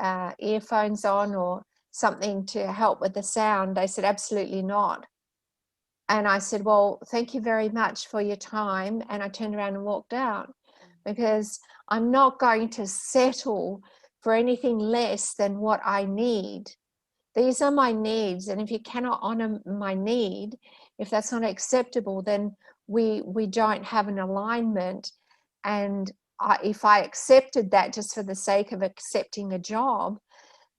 earphones on or something to help with the sound? They said, absolutely not. And I said, well, thank you very much for your time. And I turned around and walked out, because I'm not going to settle for anything less than what I need. These are my needs, and if you cannot honor my need, if that's not acceptable, then we don't have an alignment. And if I accepted that just for the sake of accepting a job,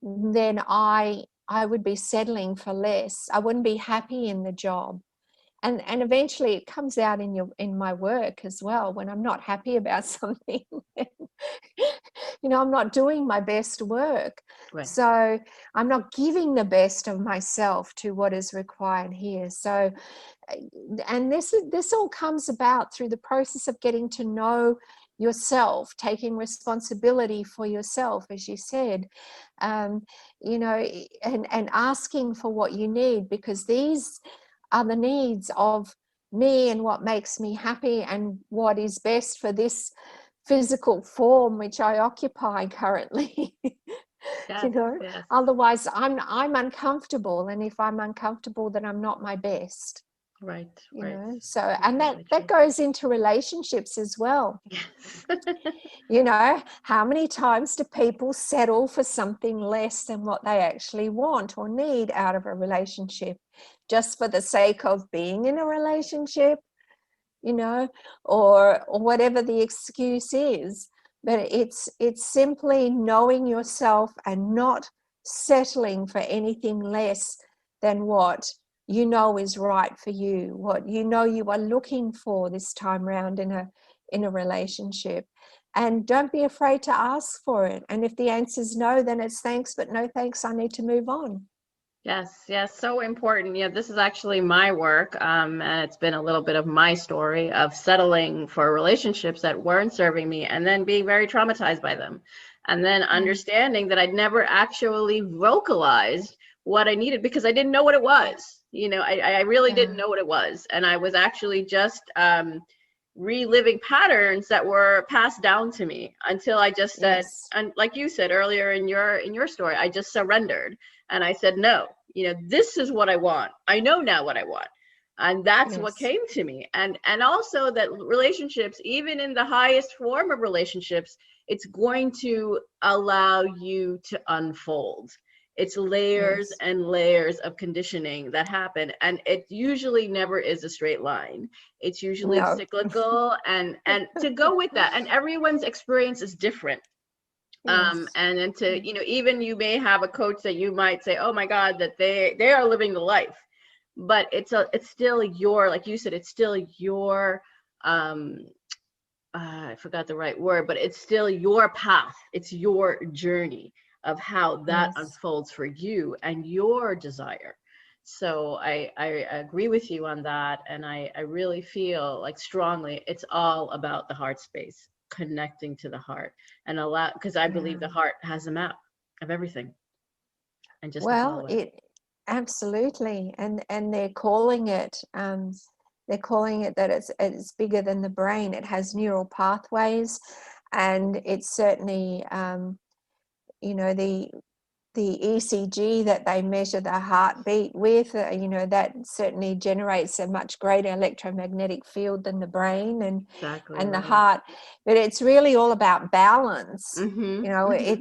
then I would be settling for less. I wouldn't be happy in the job. And eventually it comes out in my work as well. When I'm not happy about something, you know, I'm not doing my best work. Right. So I'm not giving the best of myself to what is required here. So, and this all comes about through the process of getting to know yourself, taking responsibility for yourself, as you said, you know, and asking for what you need, because these are the needs of me and what makes me happy and what is best for this physical form which I occupy currently. Yes, You know, yes. otherwise I'm uncomfortable, and if I'm uncomfortable, then I'm not my best. Right, You right. know, so, and that Completely true. goes into relationships as well. Yes. You know, how many times do people settle for something less than what they actually want or need out of a relationship, just for the sake of being in a relationship, you know, or whatever the excuse is? But it's simply knowing yourself and not settling for anything less than what you know is right for you, what you know you are looking for this time around in a relationship. And don't be afraid to ask for it. And if the answer is no, then it's thanks, but no thanks, I need to move on. Yes, yes, so important. Yeah, this is actually my work, and it's been a little bit of my story of settling for relationships that weren't serving me, and then being very traumatized by them, and then understanding that I'd never actually vocalized what I needed because I didn't know what it was. You know, I really didn't know what it was, and I was actually just reliving patterns that were passed down to me until I just said, Yes. and like you said earlier in your story, I just surrendered. And I said, no, you know, this is what I want. I know now what I want. And that's what Yes. came to me. And also that relationships, even in the highest form of relationships, it's going to allow you to unfold. It's layers Yes. and layers of conditioning that happen. And it usually never is a straight line. It's usually No. cyclical, and to go with that. And everyone's experience is different. Yes. And then to, you know, even you may have a coach that you might say, oh my God, that they are living the life, but it's still your, like you said, it's still your, I forgot the right word, but it's still your path. It's your journey of how that Yes. unfolds for you and your desire. So I agree with you on that. And I really feel like strongly it's all about the heart space, connecting to the heart and allow, because I believe the Yeah. heart has a map of everything and just to Well, follow it. it absolutely, and they're calling it that it's bigger than the brain. It has neural pathways, and it's certainly you know, the ECG that they measure the heartbeat with, that certainly generates a much greater electromagnetic field than the brain Exactly and the right. heart. But it's really all about balance. Mm-hmm.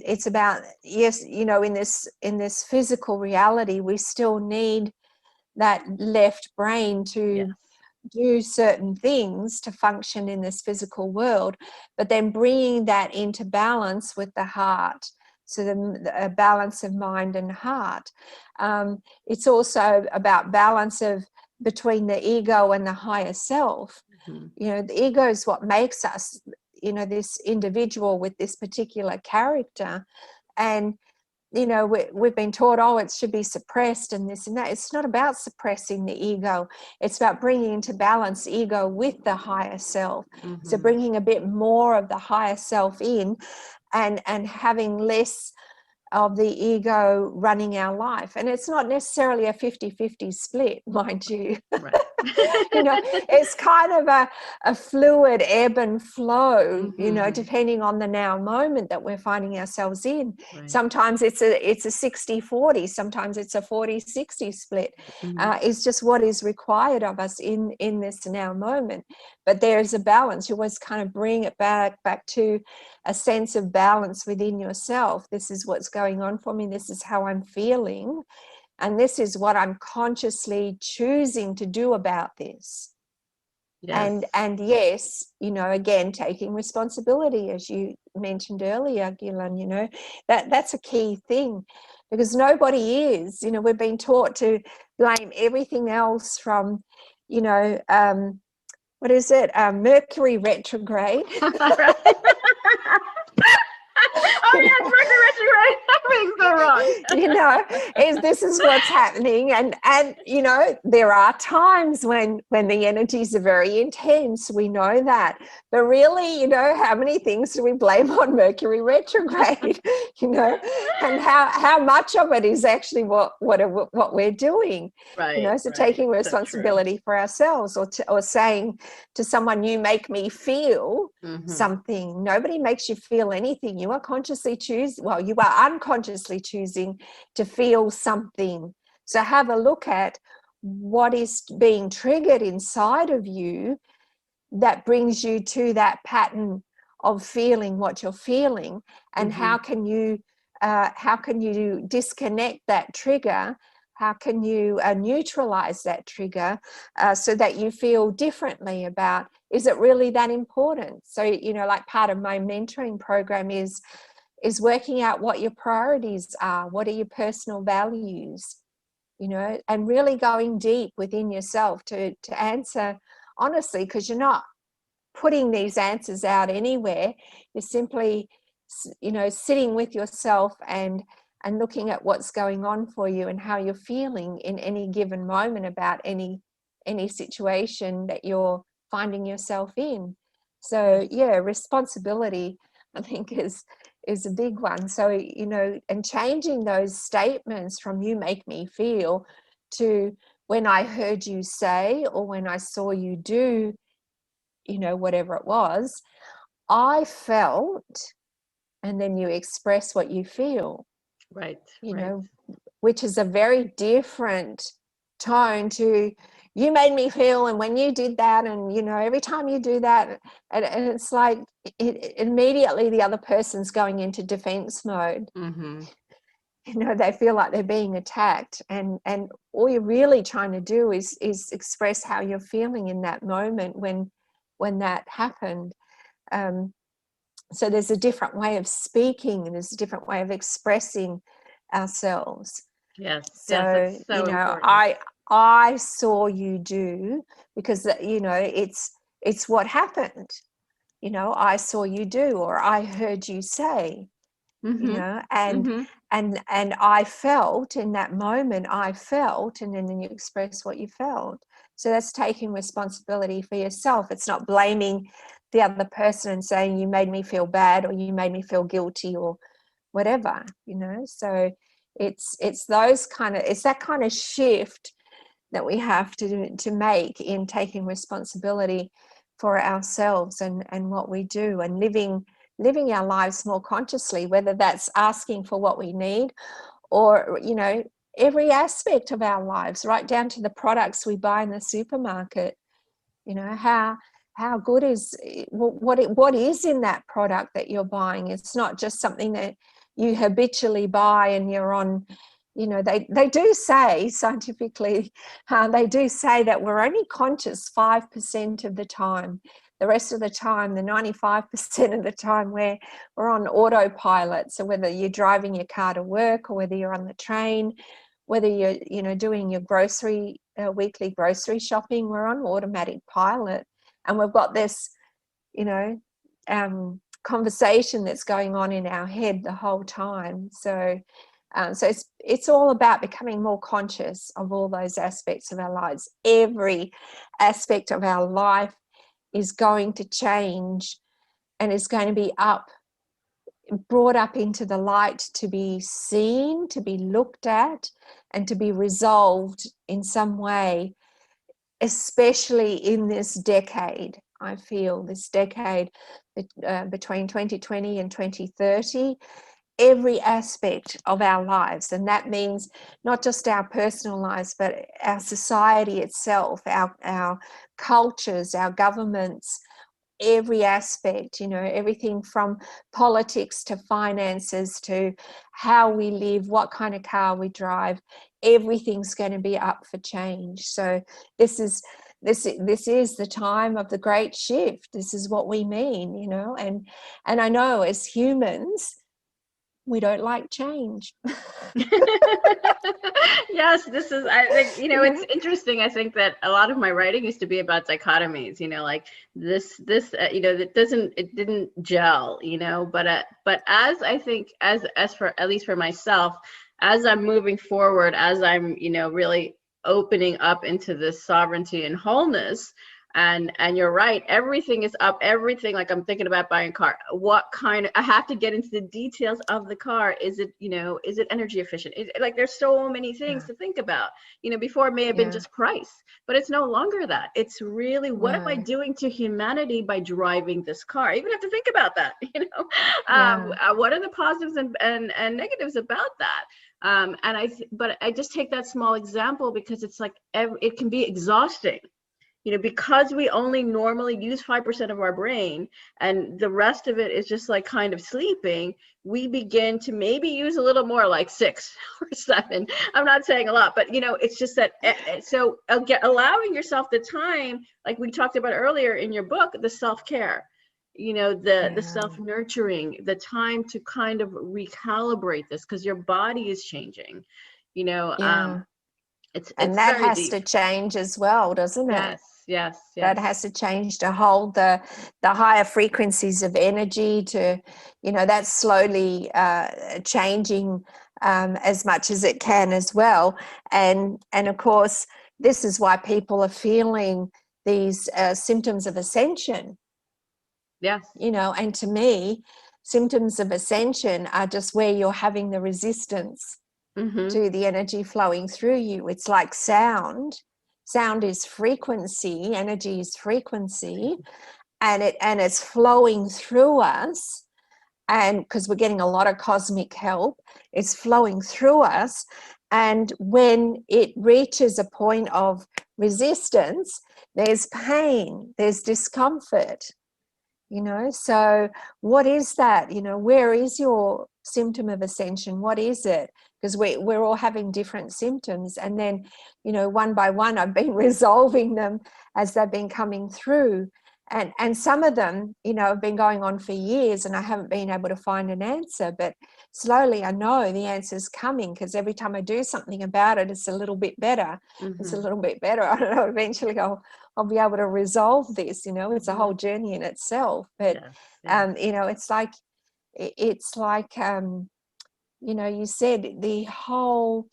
It's about, yes, in this physical reality, we still need that left brain to Yes. do certain things to function in this physical world, but then bringing that into balance with the heart. So a balance of mind and heart. It's also about balance of between the ego and the higher self. Mm-hmm. The ego is what makes us, this individual with this particular character. And we've been taught, oh, it should be suppressed and this and that. It's not about suppressing the ego. It's about bringing into balance ego with the higher self. So Mm-hmm. bringing a bit more of the higher self in, and having less of the ego running our life. And it's not necessarily a 50-50 split, mind you. Right. It's kind of a fluid ebb and flow, Mm-hmm. depending on the now moment that we're finding ourselves in. Right. Sometimes it's a 60-40, sometimes it's a 40-60 split. Mm-hmm. It's just what is required of us in this now moment. But there's a balance. You always kind of bring it back to a sense of balance within yourself. This is what's going on for me. This is how I'm feeling. And this is what I'm consciously choosing to do about this. Yes. And yes, again, taking responsibility, as you mentioned earlier, Gillian, that's a key thing, because nobody is, we've been taught to blame everything else from, what is it? Mercury retrograde. Right. Oh yes, Mercury retrograde. Everything's going wrong. This is what's happening, and there are times when the energies are very intense. We know that, but really, how many things do we blame on Mercury retrograde? And how much of it is actually what we're doing? Right. So Right. taking So true. responsibility for ourselves, or saying to someone, "You make me feel." Mm-hmm. Something. Nobody makes you feel anything. You are consciously choosing, you are unconsciously choosing to feel something. So have a look at what is being triggered inside of you that brings you to that pattern of feeling what you're feeling, and Mm-hmm. how can you disconnect that trigger? How can you neutralize that trigger so that you feel differently about, is it really that important? So, like part of my mentoring program is working out what your priorities are, what are your personal values, and really going deep within yourself to answer honestly, because you're not putting these answers out anywhere. You're simply, sitting with yourself and looking at what's going on for you and how you're feeling in any given moment about any situation that you're finding yourself in. So yeah, responsibility, I think, is a big one. So, and changing those statements from "you make me feel" to "when I heard you say," or "when I saw you do," whatever it was, I felt, and then you express what you feel, Right. you Right. know, which is a very different tone to "you made me feel, and when you did that, and every time you do that," and it's like immediately the other person's going into defense mode. Mm-hmm. They feel like they're being attacked, and all you're really trying to do is express how you're feeling in that moment when that happened. So there's a different way of speaking, and there's a different way of expressing ourselves. Yes. Yes. So, That's so important. I saw you do, because it's what happened. I saw you do, or I heard you say, Mm-hmm. and Mm-hmm. and I felt in that moment, I felt, and then you express what you felt. So that's taking responsibility for yourself. It's not blaming the other person and saying "you made me feel bad," or "you made me feel guilty," or whatever. So it's that kind of shift that we have to make in taking responsibility for ourselves and what we do, and living our lives more consciously, whether that's asking for what we need, or, you know, every aspect of our lives, right down to the products we buy in the supermarket. You know, how good is what is in that product that you're buying? It's not just something that you habitually buy and you're on, you know, they do say scientifically, they do say that we're only conscious 5% of the time. The rest of the time, the 95% of the time, we're on autopilot. So whether you're driving your car to work or whether you're on the train, whether you're, you know, doing your weekly grocery shopping, we're on automatic pilot. And we've got this, you know, conversation that's going on in our head the whole time. So it's all about becoming more conscious of all those aspects of our lives. Every aspect of our life is going to change and is going to be brought up into the light, to be seen, to be looked at, and to be resolved in some way, especially in this decade. I feel this decade between 2020 and 2030, every aspect of our lives, and that means not just our personal lives, but our society itself, our cultures, our governments, every aspect, you know, everything from politics to finances to how we live, what kind of car we drive, everything's going to be up for change. So this is the time of the great shift. This is what we mean, you know, and I know as humans we don't like change. Yes, this is, I think, you know, it's interesting. I think that a lot of my writing used to be about dichotomies, you know, like this, you know, it didn't gel, you know, but as I think, as for, at least for myself, as I'm moving forward, as I'm, you know, really opening up into this sovereignty and wholeness, and you're right, everything is up, everything, like I'm thinking about buying a car, what kind of, I have to get into the details of the car. Is it, you know, is it energy efficient? Like there's so many things to think about. You know, before it may have been just price, but it's no longer that. It's really, what am I doing to humanity by driving this car? I even have to think about that, you know. What are the positives and negatives about that? But I just take that small example because it's like, it can be exhausting. You know, because we only normally use 5% of our brain and the rest of it is just like kind of sleeping, we begin to maybe use a little more, like 6 or 7. I'm not saying a lot, but you know, it's just that, so allowing yourself the time, like we talked about earlier in your book, the self-care, you know, the self-nurturing, the time to kind of recalibrate this because your body is changing, you know. It's that very has deep. to change as well, doesn't it? Yes. That has to change to hold the higher frequencies of energy to, you know, that's slowly changing as much as it can as well. And of course, this is why people are feeling these symptoms of ascension. Yes. You know, and to me, symptoms of ascension are just where you're having the resistance to the energy flowing through you. It's like sound. Sound is frequency, energy is frequency, and it's flowing through us. And because we're getting a lot of cosmic help, it's flowing through us. And when it reaches a point of resistance, there's pain, there's discomfort, you know. So what is that? You know, where is your symptom of ascension? What is it? Because we're all having different symptoms, and then, you know, one by one I've been resolving them as they've been coming through, and some of them, you know, have been going on for years and I haven't been able to find an answer, but slowly I know the answer's coming because every time I do something about it, it's a little bit better. It's a little bit better. I don't know, eventually I'll be able to resolve this, you know. It's a whole journey in itself, but you know, it's like you know, you said the whole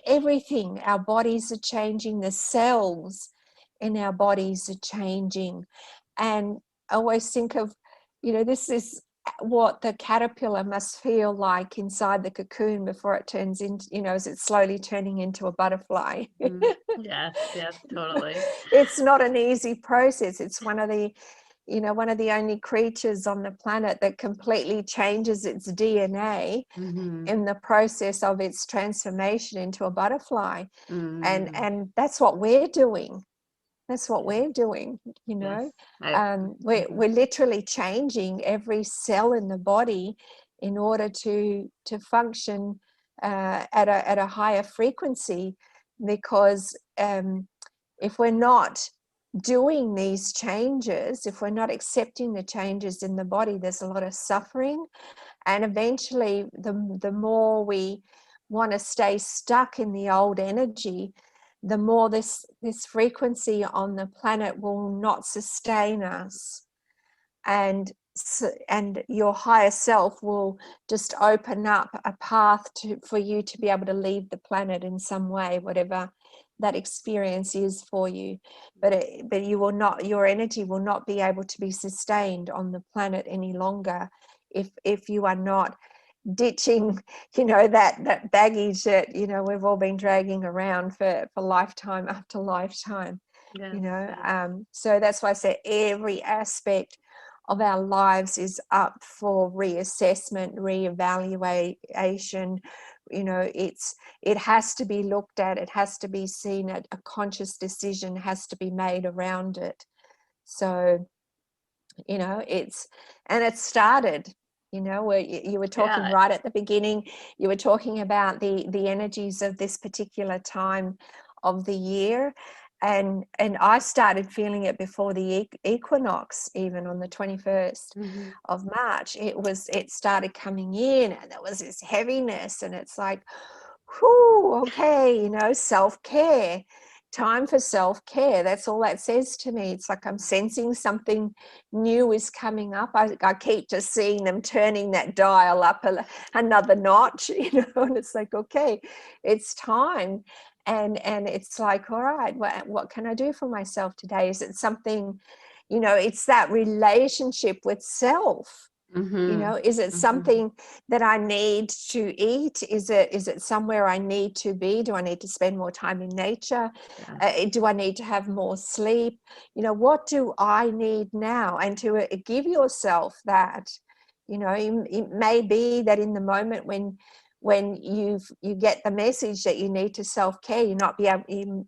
everything, our bodies are changing, the cells in our bodies are changing. And I always think of, you know, this is what the caterpillar must feel like inside the cocoon before it turns into, you know, as it's slowly turning into a butterfly. Yes, totally. It's not an easy process. It's one of the, you know, one of the only creatures on the planet that completely changes its DNA in the process of its transformation into a butterfly. And that's what we're doing. That's what we're doing, you know. We're literally changing every cell in the body in order to function at a higher frequency, because if we're not doing these changes, if we're not accepting the changes in the body, there's a lot of suffering. And eventually, the more we want to stay stuck in the old energy, the more this frequency on the planet will not sustain us. And your higher self will just open up a path for you to be able to leave the planet in some way, whatever that experience is for you. But you will not, your energy will not be able to be sustained on the planet any longer if you are not ditching, you know, that baggage that, you know, we've all been dragging around for lifetime after lifetime. You know, so that's why I say every aspect of our lives is up for reassessment, reevaluation. You know, it has to be looked at, it has to be seen, a conscious decision has to be made around it. So, you know, it started, you know, where you were talking right at the beginning, you were talking about the energies of this particular time of the year. And I started feeling it before the equinox, even on the 21st of March. It started coming in, and there was this heaviness, and it's like, whew, okay, you know, self-care, time for self-care. That's all that says to me. It's like I'm sensing something new is coming up. I keep just seeing them turning that dial up another notch, you know, and it's like, okay, it's time. And it's like, all right, what can I do for myself today? Is it something, you know, it's that relationship with self. You know, is it something that I need to eat? Is it somewhere I need to be? Do I need to spend more time in nature? Do I need to have more sleep? You know, what do I need now? And to give yourself that, you know, it may be that in the moment when you get the message that you need to self-care, you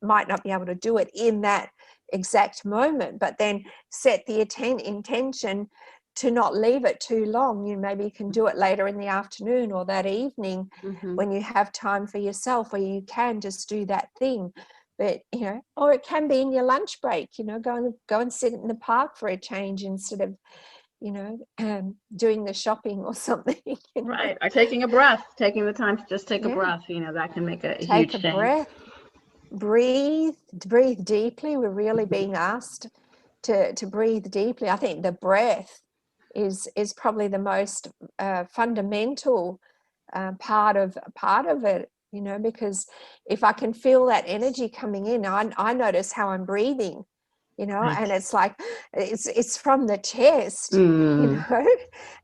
might not be able to do it in that exact moment, but then set the intention to not leave it too long. You maybe can do it later in the afternoon or that evening when you have time for yourself, where you can just do that thing. But, you know, or it can be in your lunch break, you know, go and sit in the park for a change instead of, you know, doing the shopping or something. You know? Right. Or taking a breath, taking the time to just take a breath, you know, that can make a huge change. Take a breath, breathe deeply. We're really being asked to breathe deeply. I think the breath is probably the most fundamental part of it, you know, because if I can feel that energy coming in, I notice how I'm breathing, you know, and it's like it's from the chest, you know,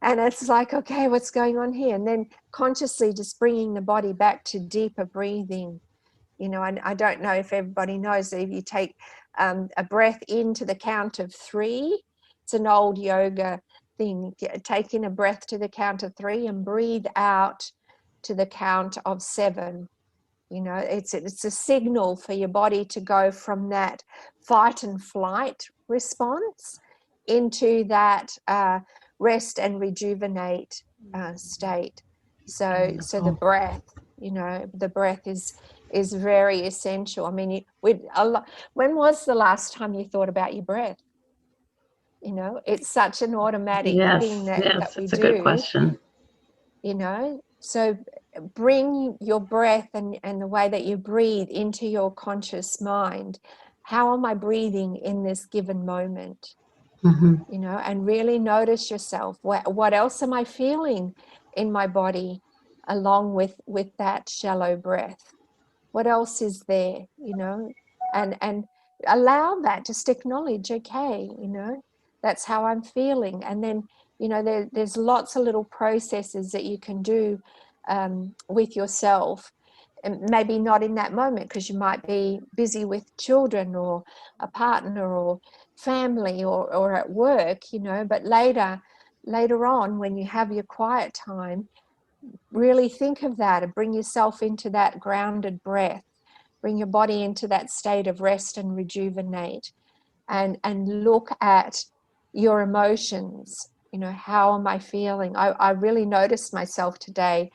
and it's like, okay, what's going on here? And then consciously just bringing the body back to deeper breathing, you know. And I don't know if everybody knows that if you take a breath into the count of 3, it's an old yoga thing, take in a breath to the count of 3 and breathe out to the count of 7. You know, it's a signal for your body to go from that fight and flight response into that rest and rejuvenate state. So the breath, you know, the breath is very essential. I mean, when was the last time you thought about your breath? You know, it's such an automatic thing that we do. It's a good question. You know, so bring your breath and the way that you breathe into your conscious mind. How am I breathing in this given moment? You know, and really notice yourself. What else am I feeling in my body along with that shallow breath? What else is there? You know, and allow that, just acknowledge, okay, you know, that's how I'm feeling. And then, you know, there's lots of little processes that you can do with yourself, and maybe not in that moment because you might be busy with children or a partner or family or at work, you know, but later on, when you have your quiet time, really think of that and bring yourself into that grounded breath. Bring your body into that state of rest and rejuvenate, and look at your emotions. You know, how am I feeling? I really noticed myself today.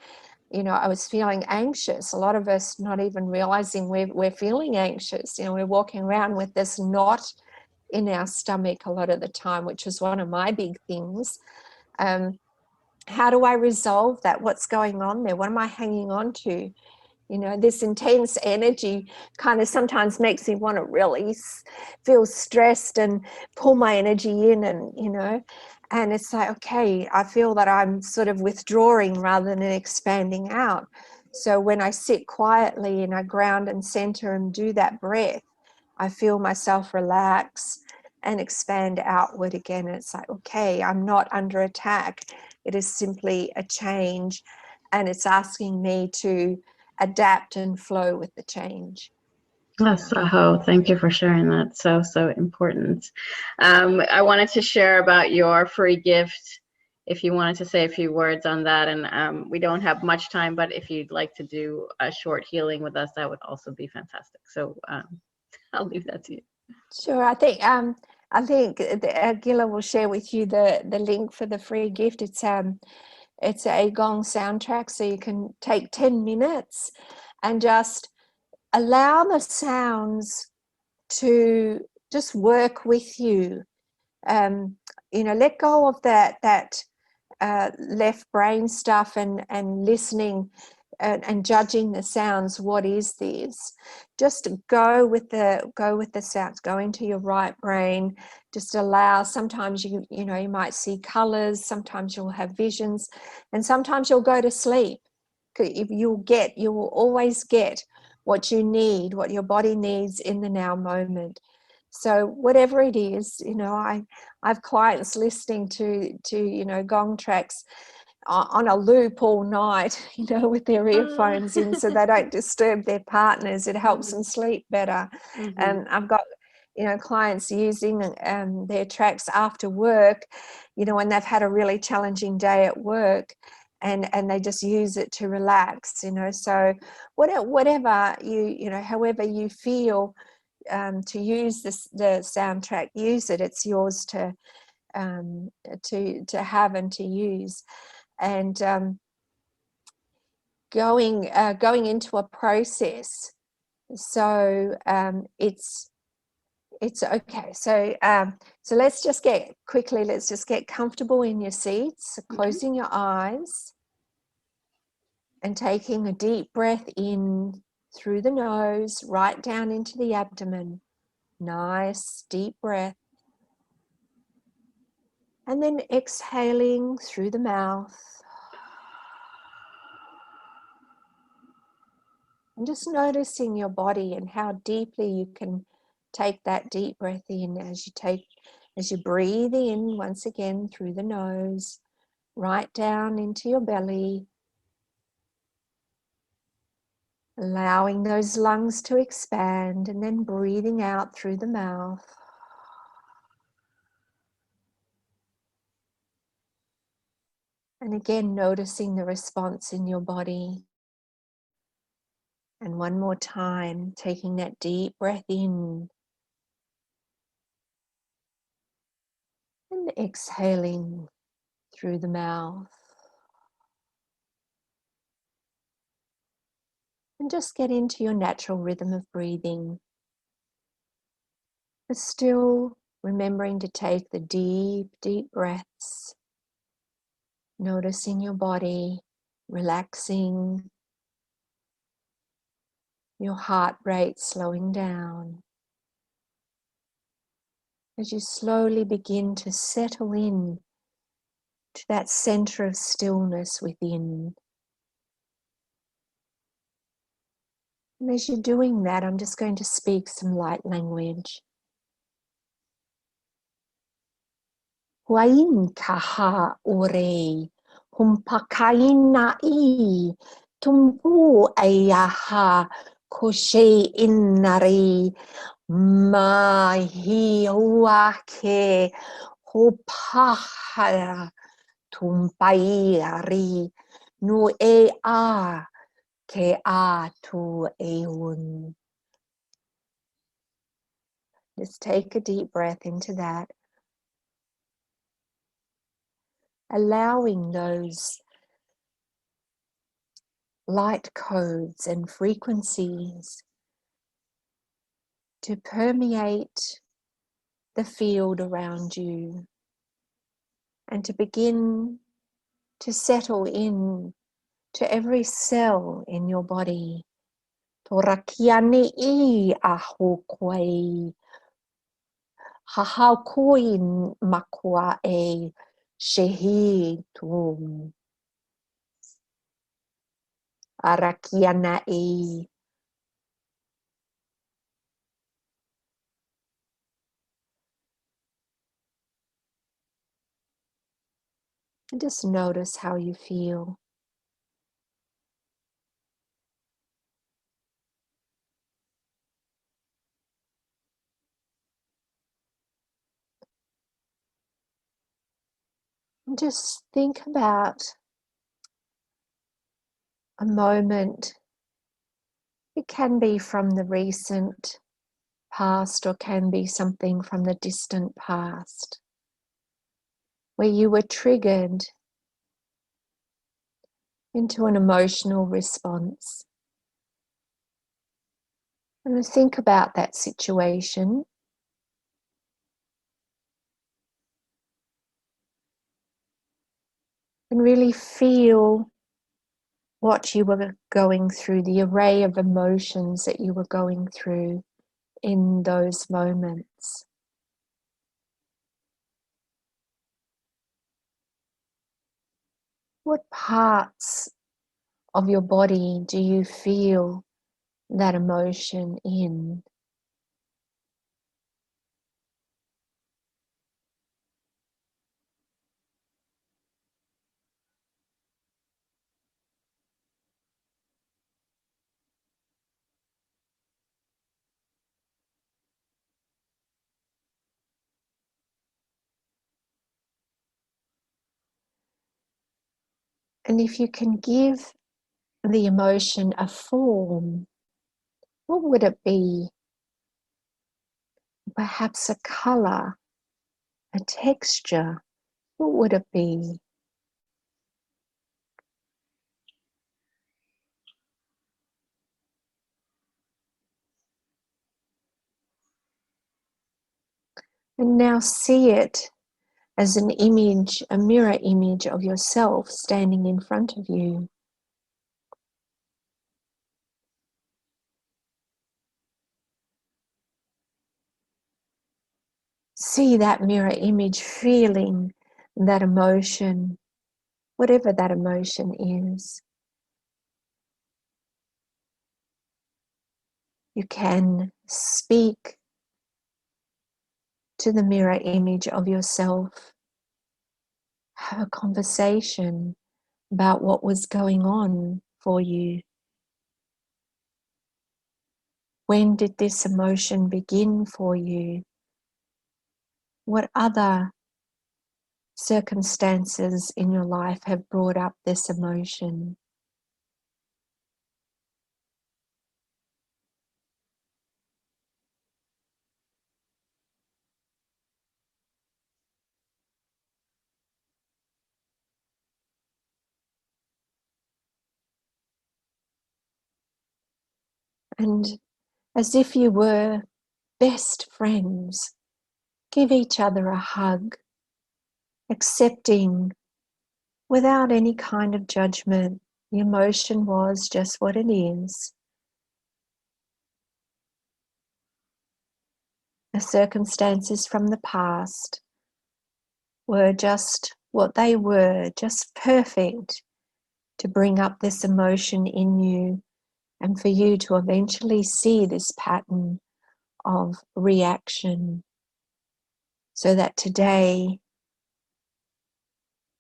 You know, I was feeling anxious. A lot of us not even realizing we're feeling anxious. You know, we're walking around with this knot in our stomach a lot of the time, which is one of my big things. How do I resolve that? What's going on there? What am I hanging on to? You know, this intense energy kind of sometimes makes me want to really feel stressed and pull my energy in, and, you know, and it's like, okay, I feel that I'm sort of withdrawing rather than expanding out. So when I sit quietly and I ground and center and do that breath, I feel myself relax and expand outward again. And it's like, okay, I'm not under attack. It is simply a change, and it's asking me to adapt and flow with the change. Yes, Aho, thank you for sharing that. So important. I wanted to share about your free gift, if you wanted to say a few words on that. And we don't have much time, but if you'd like to do a short healing with us, that would also be fantastic. So I'll leave that to you. Sure. I think Gila will share with you the link for the free gift. It's a Gong soundtrack, so you can take 10 minutes and just allow the sounds to just work with you. You know, let go of that left brain stuff and listening and judging the sounds. What is this? Just go with the sounds. Go into your right brain. Just allow. Sometimes you know, you might see colors. Sometimes you'll have visions, and sometimes you'll go to sleep. You will always get what you need, what your body needs in the now moment. So whatever it is, you know, I've clients listening to you know, gong tracks on a loop all night, you know, with their earphones in, so they don't disturb their partners. It helps them sleep better. And I've got, you know, clients using their tracks after work, you know, when they've had a really challenging day at work, and they just use it to relax, you know. So whatever you know, however you feel to use the soundtrack, use it. It's yours to have and to use. And going into a process. So it's okay. So let's just get comfortable in your seats, closing your eyes and taking a deep breath in through the nose, right down into the abdomen. Nice deep breath. And then exhaling through the mouth. And just noticing your body and how deeply you can take that deep breath in as you breathe in once again through the nose, right down into your belly. Allowing those lungs to expand, and then breathing out through the mouth. And again, noticing the response in your body. And one more time, taking that deep breath in and exhaling through the mouth. And just get into your natural rhythm of breathing. But still remembering to take the deep, deep breaths. Noticing your body, relaxing, your heart rate slowing down. As you slowly begin to settle in to that center of stillness within. And as you're doing that, I'm just going to speak some light language. Huain kaha ore, humpakaina I, tumpu ayaha koshe innari, Mahi ua ke hopahara tumpai ari nu e a ke a tu e un. Just take a deep breath into that, allowing those light codes and frequencies to permeate the field around you and to begin to settle in to every cell in your body. Torakiani I ahu kwei hahau kuin makua e shehi tum arakiana e. And just notice how you feel. And just think about a moment. It can be from the recent past or can be something from the distant past where you were triggered into an emotional response. And think about that situation. And really feel what you were going through, the array of emotions that you were going through in those moments. What parts of your body do you feel that emotion in? And if you can give the emotion a form, what would it be? Perhaps a color, a texture. What would it be? And now see it as an image, a mirror image of yourself standing in front of you. See that mirror image feeling that emotion, whatever that emotion is. You can speak to the mirror image of yourself. Have a conversation about what was going on for you. When did this emotion begin for you? What other circumstances in your life have brought up this emotion? And as if you were best friends, give each other a hug, accepting without any kind of judgment. The emotion was just what it is. The circumstances from the past were just what they were, just perfect to bring up this emotion in you and for you to eventually see this pattern of reaction so that today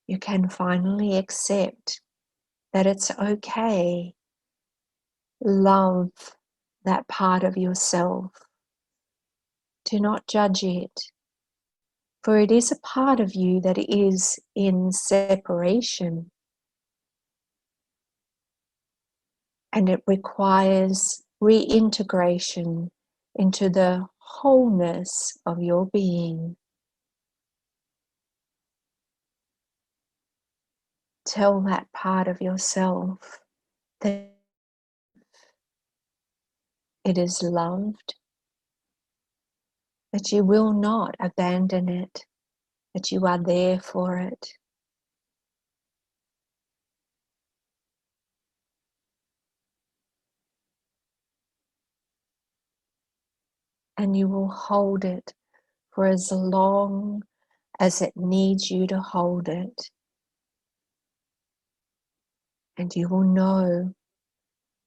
you can finally accept that it's okay. Love that part of yourself. Do not judge it, for it is a part of you that is in separation, and it requires reintegration into the wholeness of your being. Tell that part of yourself that it is loved, that you will not abandon it, that you are there for it. And you will hold it for as long as it needs you to hold it. And you will know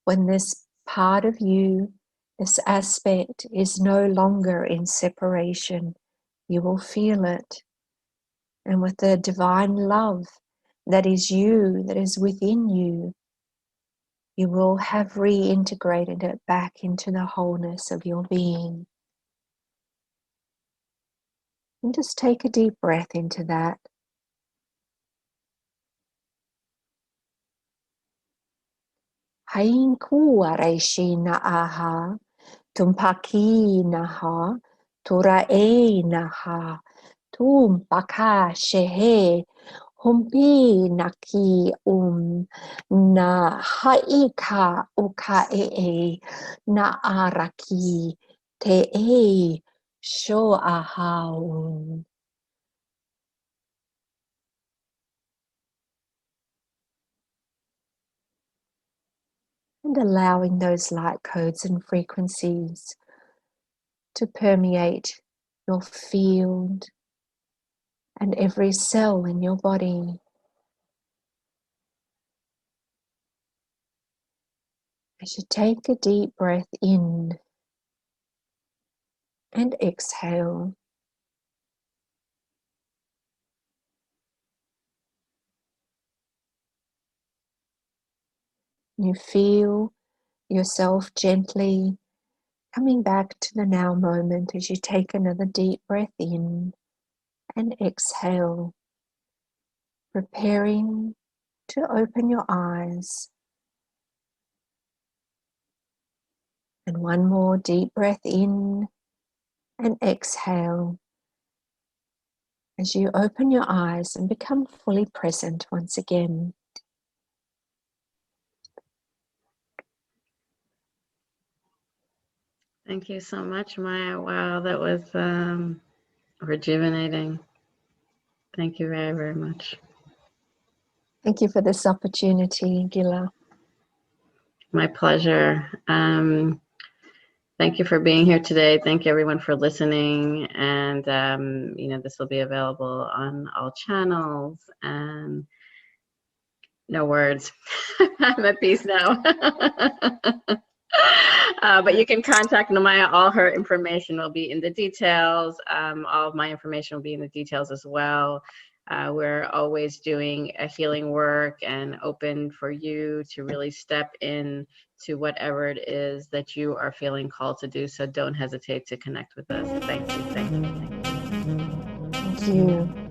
when this part of you, this aspect, is no longer in separation. You will feel it. And with the divine love that is you, that is within you, you will have reintegrated it back into the wholeness of your being. And just take a deep breath into that. Hain kua reishi na aha, tumpaki na ha, tura e na ha, tumpaka shehe, humpi na ki na haika uka na araki te e sho aha And allowing those light codes and frequencies to permeate your field and every cell in your body. As you take a deep breath in and exhale, you feel yourself gently coming back to the now moment as you take another deep breath in and exhale, preparing to open your eyes. And one more deep breath in and exhale as you open your eyes and become fully present once again. Thank you so much, Maya. Wow, that was rejuvenating. Thank you very, very much. Thank you for this opportunity, Gila. My pleasure. Thank you for being here today. Thank you everyone for listening. And, this will be available on all channels. And no words. I'm at peace now. But you can contact Namaya. All her information will be in the details. All of my information will be in the details as well. We're always doing a healing work and open for you to really step in to whatever it is that you are feeling called to do. So don't hesitate to connect with us. Thank you. Thank you. Thank you. Thank you.